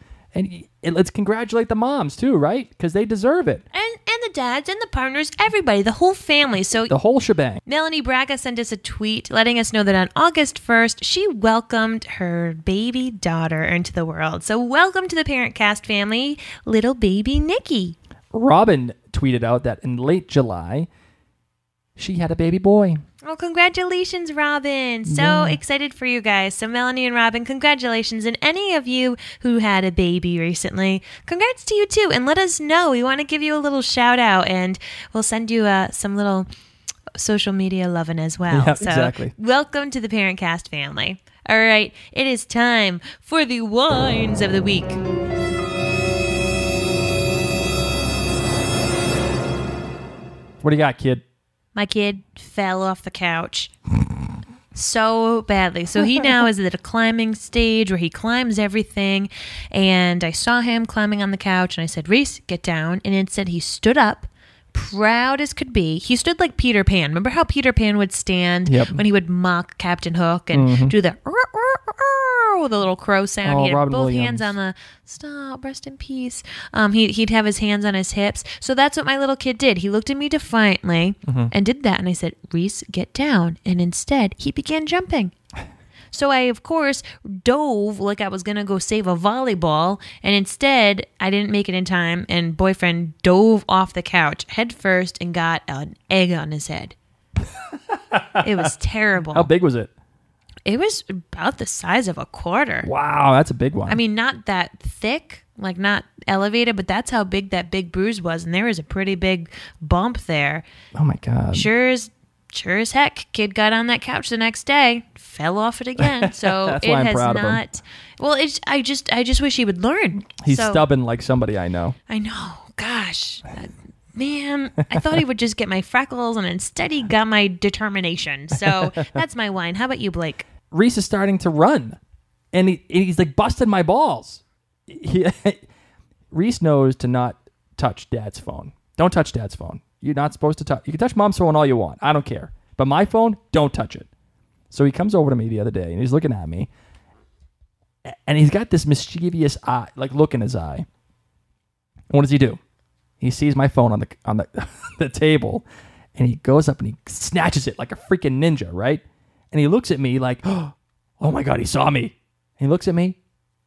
let's congratulate the moms too, right? Because they deserve it. And the dads and the partners, everybody, the whole family. So the whole shebang. Melanie Braga sent us a tweet letting us know that on August 1st, she welcomed her baby daughter into the world. So welcome to the ParentCast family, little baby Nikki. Robin tweeted out that in late July, she had a baby boy. Oh, congratulations, Robin. So excited for you guys. So Melanie and Robin, congratulations. And any of you who had a baby recently, congrats to you too. And let us know. We want to give you a little shout out, and we'll send you some little social media loving as well. Yeah, so exactly. Welcome to the ParentCast family. All right, it is time for the wines of the week. What do you got, kid? My kid fell off the couch so badly. So he now is at a climbing stage where he climbs everything. And I saw him climbing on the couch and I said, Rhys, get down. And instead he stood up, proud as could be. He stood like Peter Pan. Remember how Peter Pan would stand when he would mock Captain Hook and do the with a little crow sound. He had Robin both Williams. hands on the stop, rest in peace. He'd have his hands on his hips. So that's what my little kid did. He looked at me defiantly and did that. And I said, Rhys, get down. And instead, he began jumping. So I, of course, dove like I was going to go save a volleyball. And instead, I didn't make it in time. And boyfriend dove off the couch head first and got an egg on his head. It was terrible. How big was it? It was about the size of a quarter. Wow, that's a big one. I mean, not that thick, like not elevated, but that's how big that big bruise was. And there was a pretty big bump there. Oh my God. Sure as heck, kid got on that couch the next day, fell off it again. So That's it why I'm has proud of him. not. Well, I just wish he would learn. He's So- stubborn like somebody I know. I know. Gosh, man, I thought he would just get my freckles, and instead he got my determination. So that's my wine. How about you, Blake? Rhys is starting to run, and he's like busting my balls. Rhys knows to not touch Dad's phone. Don't touch Dad's phone. You're not supposed to touch. You can touch Mom's phone all you want. I don't care. But my phone, don't touch it. So he comes over to me the other day, and he's looking at me, and he's got this mischievous eye, like look in his eye. And what does he do? He sees my phone on the the table, and he goes up and he snatches it like a freaking ninja, right? And he looks at me like, oh my God, he saw me. And he looks at me,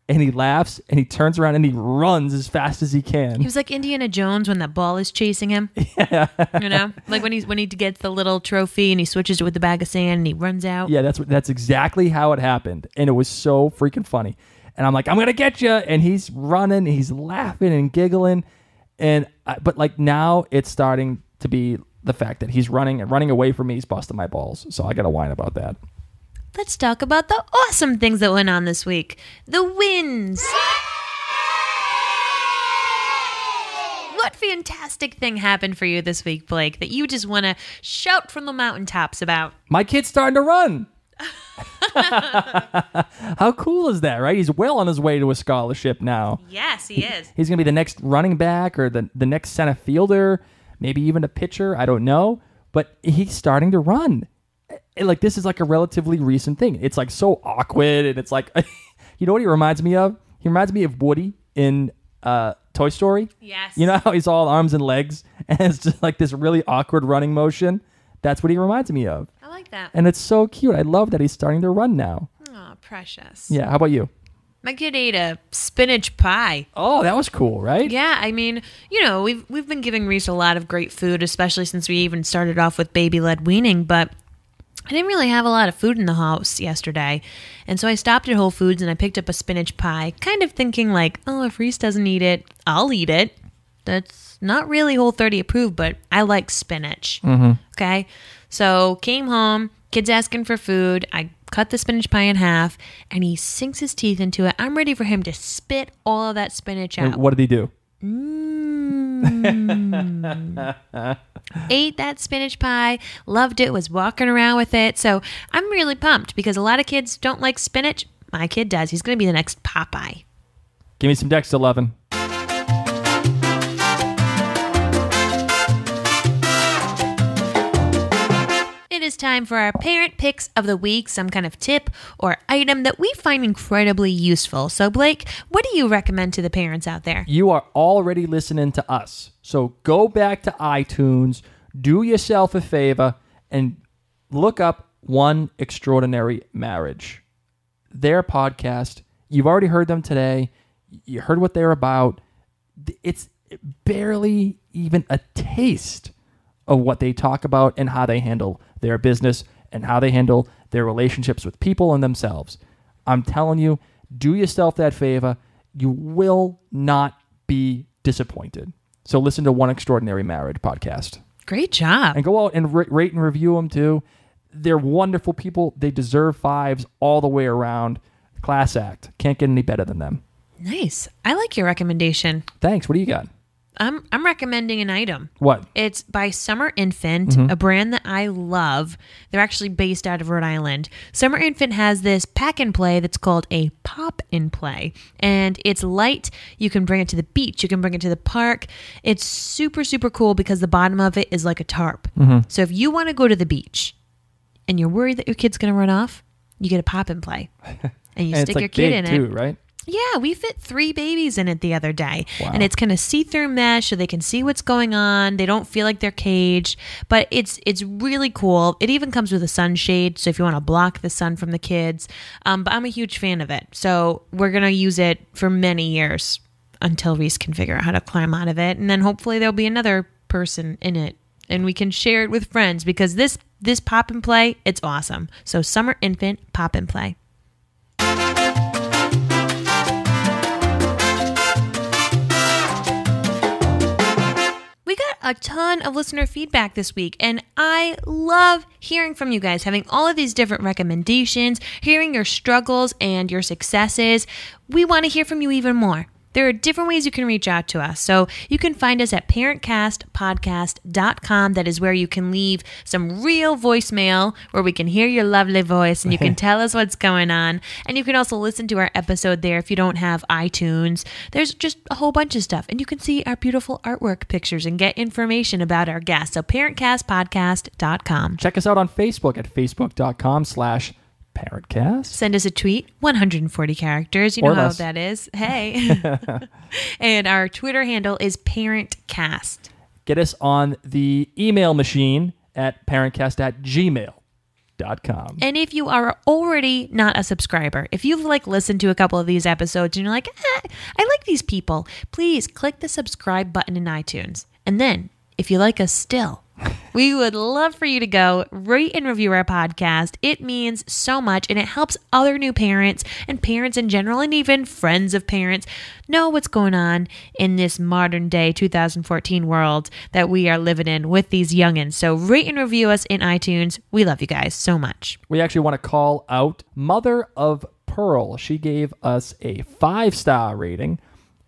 and he laughs, and he turns around, and he runs as fast as he can. He was like Indiana Jones when that ball is chasing him. Yeah. You know? Like when he gets the little trophy and he switches it with the bag of sand and he runs out. Yeah, that's exactly how it happened. And it was so freaking funny. And I'm like, I'm going to get you. And he's running, he's laughing and giggling. But like now it's starting to be the fact that he's running away from me. He's busting my balls. So I got to whine about that. Let's talk about the awesome things that went on this week. The wins. What fantastic thing happened for you this week, Blake, that you just want to shout from the mountaintops about? My kid's starting to run. How cool is that, right? He's well on his way to a scholarship now. Yes, he is. He's going to be the next running back or the next center fielder, maybe even a pitcher. I don't know. But he's starting to run. Like, this is like a relatively recent thing. It's like so awkward, and it's like, you know what he reminds me of? He reminds me of Woody in Toy Story. Yes. You know how he's all arms and legs, and it's just like this really awkward running motion? That's what he reminds me of. I like that. And it's so cute. I love that he's starting to run now. Oh, precious. Yeah, how about you? My kid ate a spinach pie. Oh, that was cool, right? Yeah, I mean, you know, we've been giving Rhys a lot of great food, especially since we even started off with baby-led weaning, but I didn't really have a lot of food in the house yesterday. And so I stopped at Whole Foods and I picked up a spinach pie, kind of thinking like, oh, if Rhys doesn't eat it, I'll eat it. That's not really Whole30 approved, but I like spinach. Mm-hmm. Okay? So came home, kid's asking for food. I cut the spinach pie in half, and he sinks his teeth into it. I'm ready for him to spit all of that spinach out. And what did he do? Ate that spinach pie, loved it, was walking around with it. So I'm really pumped because a lot of kids don't like spinach. My kid does. He's going to be the next Popeye. Give me some Dexter lovin'. It is time for our parent picks of the week, some kind of tip or item that we find incredibly useful. So, Blake, what do you recommend to the parents out there? You are already listening to us. So go back to iTunes, do yourself a favor, and look up One Extraordinary Marriage. Their podcast, you've already heard them today. You heard what they're about. It's barely even a taste of what they talk about and how they handle their business and how they handle their relationships with people and themselves. I'm telling you, do yourself that favor. You will not be disappointed. So listen to One Extraordinary Marriage podcast. Great job. And go out and rate and review them too. They're wonderful people. They deserve 5s all the way around. Class act. Can't get any better than them. Nice. I like your recommendation. Thanks. What do you got? I'm recommending an item. What? It's by Summer Infant, a brand that I love. They're actually based out of Rhode Island. Summer Infant has this pack and play that's called a pop and play. And it's light. You can bring it to the beach. You can bring it to the park. It's super, super cool because the bottom of it is like a tarp. So if you want to go to the beach and you're worried that your kid's going to run off, you get a pop and play. And you And stick it's like your kid big in too, it. right? Yeah, we fit 3 babies in it the other day. Wow. And it's kind of see-through mesh so they can see what's going on. They don't feel like they're caged. But it's really cool. It even comes with a sunshade, so if you want to block the sun from the kids. But I'm a huge fan of it. So we're going to use it for many years until Rhys can figure out how to climb out of it. And then hopefully there'll be another person in it. And we can share it with friends because this This pop and play, it's awesome. So Summer Infant Pop and Play. We got a ton of listener feedback this week, and I love hearing from you guys, having all of these different recommendations, hearing your struggles and your successes. We want to hear from you even more. There are different ways you can reach out to us. So you can find us at ParentCastPodcast.com. That is where you can leave some real voicemail where we can hear your lovely voice and you can tell us what's going on. And you can also listen to our episode there if you don't have iTunes. There's just a whole bunch of stuff. And you can see our beautiful artwork pictures and get information about our guests. So ParentCastPodcast.com. Check us out on Facebook at facebook.com/ParentCast. Send us a tweet, 140 characters. You know how that is. Hey. And our Twitter handle is ParentCast. Get us on the email machine at parentcast@gmail.com. And if you are already not a subscriber, if you've listened to a couple of these episodes and you're like, I like these people, please click the subscribe button in iTunes. And then, if you like us still, we would love for you to go rate and review our podcast. It means so much, and it helps other new parents and parents in general, and even friends of parents know what's going on in this modern day 2014 world that we are living in with these youngins. So rate and review us in iTunes. We love you guys so much. We actually want to call out Mother of Pearl. She gave us a 5-star rating,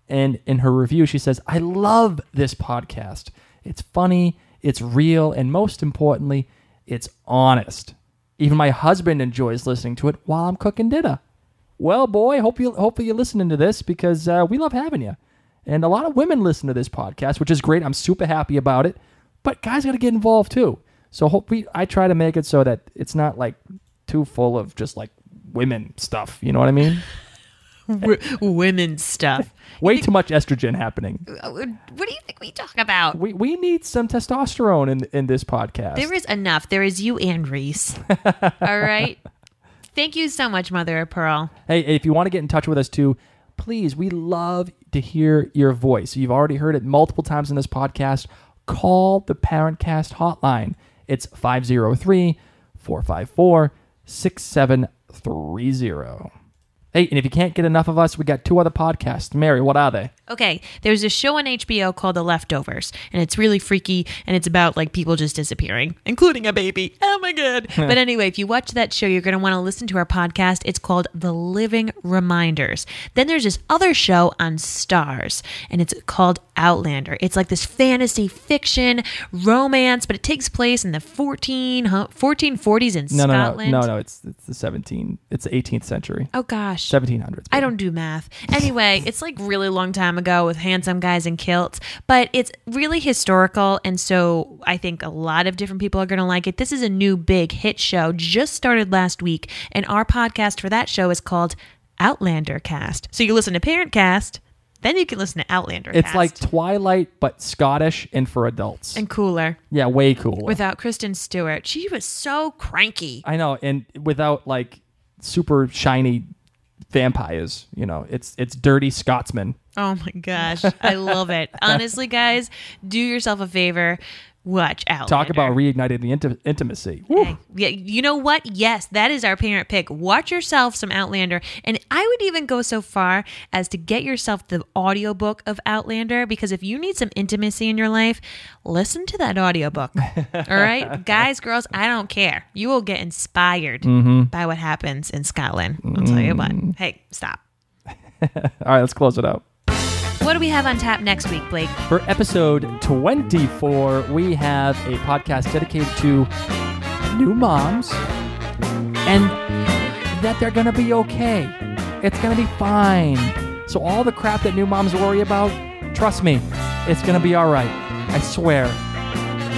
and in her review, she says, I love this podcast. It's funny. It's real, and most importantly, it's honest. Even my husband enjoys listening to it while I'm cooking dinner. Well, boy, hopefully you're listening to this because we love having you. And a lot of women listen to this podcast, which is great. I'm super happy about it. But guys got to get involved too. So I try to make it so that it's not too full of just women stuff. You know what I mean? Women's stuff. Way too much estrogen happening. What do you think we talk about? We need some testosterone in this podcast. There is enough. There is you and Rhys. All right? Thank you so much, Mother of Pearl. Hey, if you want to get in touch with us too, please, we love to hear your voice. You've already heard it multiple times in this podcast. Call the ParentCast hotline. It's 503-454-6730. Hey, and if you can't get enough of us, we got 2 other podcasts. Mary, what are they? Okay, there's a show on HBO called The Leftovers, and it's really freaky, and it's about people just disappearing, including a baby. Oh my God. But anyway, if you watch that show, you're going to want to listen to our podcast. It's called The Living Reminders. Then there's this other show on Stars, and it's called Outlander. It's this fantasy fiction romance, but it takes place in the 1440s in Scotland. No, it's the 18th century. Oh gosh. 1700s. I don't do math. Anyway, it's really long time ago with handsome guys in kilts, but it's really historical, and so I think a lot of different people are going to like it. This is a new big hit show, just started last week, and our podcast for that show is called Outlander Cast. So you listen to ParentCast, then you can listen to Outlander Cast. It's like Twilight, but Scottish and for adults. And cooler. Yeah, way cooler. Without Kristen Stewart. She was so cranky. I know, and without super shiny vampires, it's dirty Scotsmen. Oh my gosh, I love it. Honestly, guys, do yourself a favor, watch Outlander. Talk about reigniting the intimacy. Hey, yeah, you know what? Yes, that is our parent pick. Watch yourself some Outlander, and I would even go so far as to get yourself the audiobook of Outlander, because if you need some intimacy in your life, listen to that audiobook. All right? Guys, girls, I don't care. You will get inspired by what happens in Scotland. I'll tell you what. Hey, stop. All right, let's close it out. What do we have on tap next week, Blake? For episode 24, we have a podcast dedicated to new moms and that they're going to be okay. It's going to be fine. So all the crap that new moms worry about, trust me, it's going to be all right. I swear.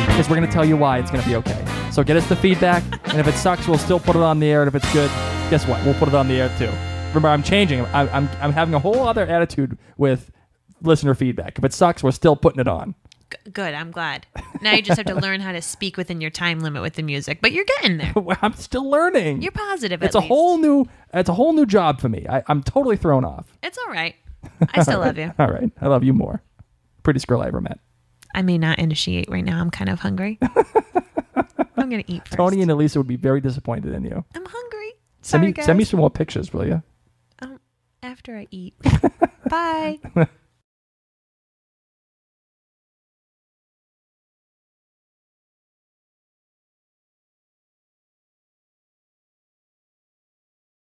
Because we're going to tell you why it's going to be okay. So get us the feedback, and if it sucks, we'll still put it on the air. And if it's good, guess what? We'll put it on the air too. Remember, I'm changing. I'm having a whole other attitude with listener feedback. If it sucks, we're still putting it on. Good. I'm glad. Now you just have to learn how to speak within your time limit with the music, but you're getting there. I'm still learning. You're positive. It's a whole new job for me. I'm totally thrown off. It's all right. I still love you. All right. I love you more. Prettiest girl I ever met. I may not initiate right now. I'm kind of hungry. I'm going to eat first. Tony and Alisa would be very disappointed in you. I'm hungry. Send me some more pictures, will you? After I eat. Bye.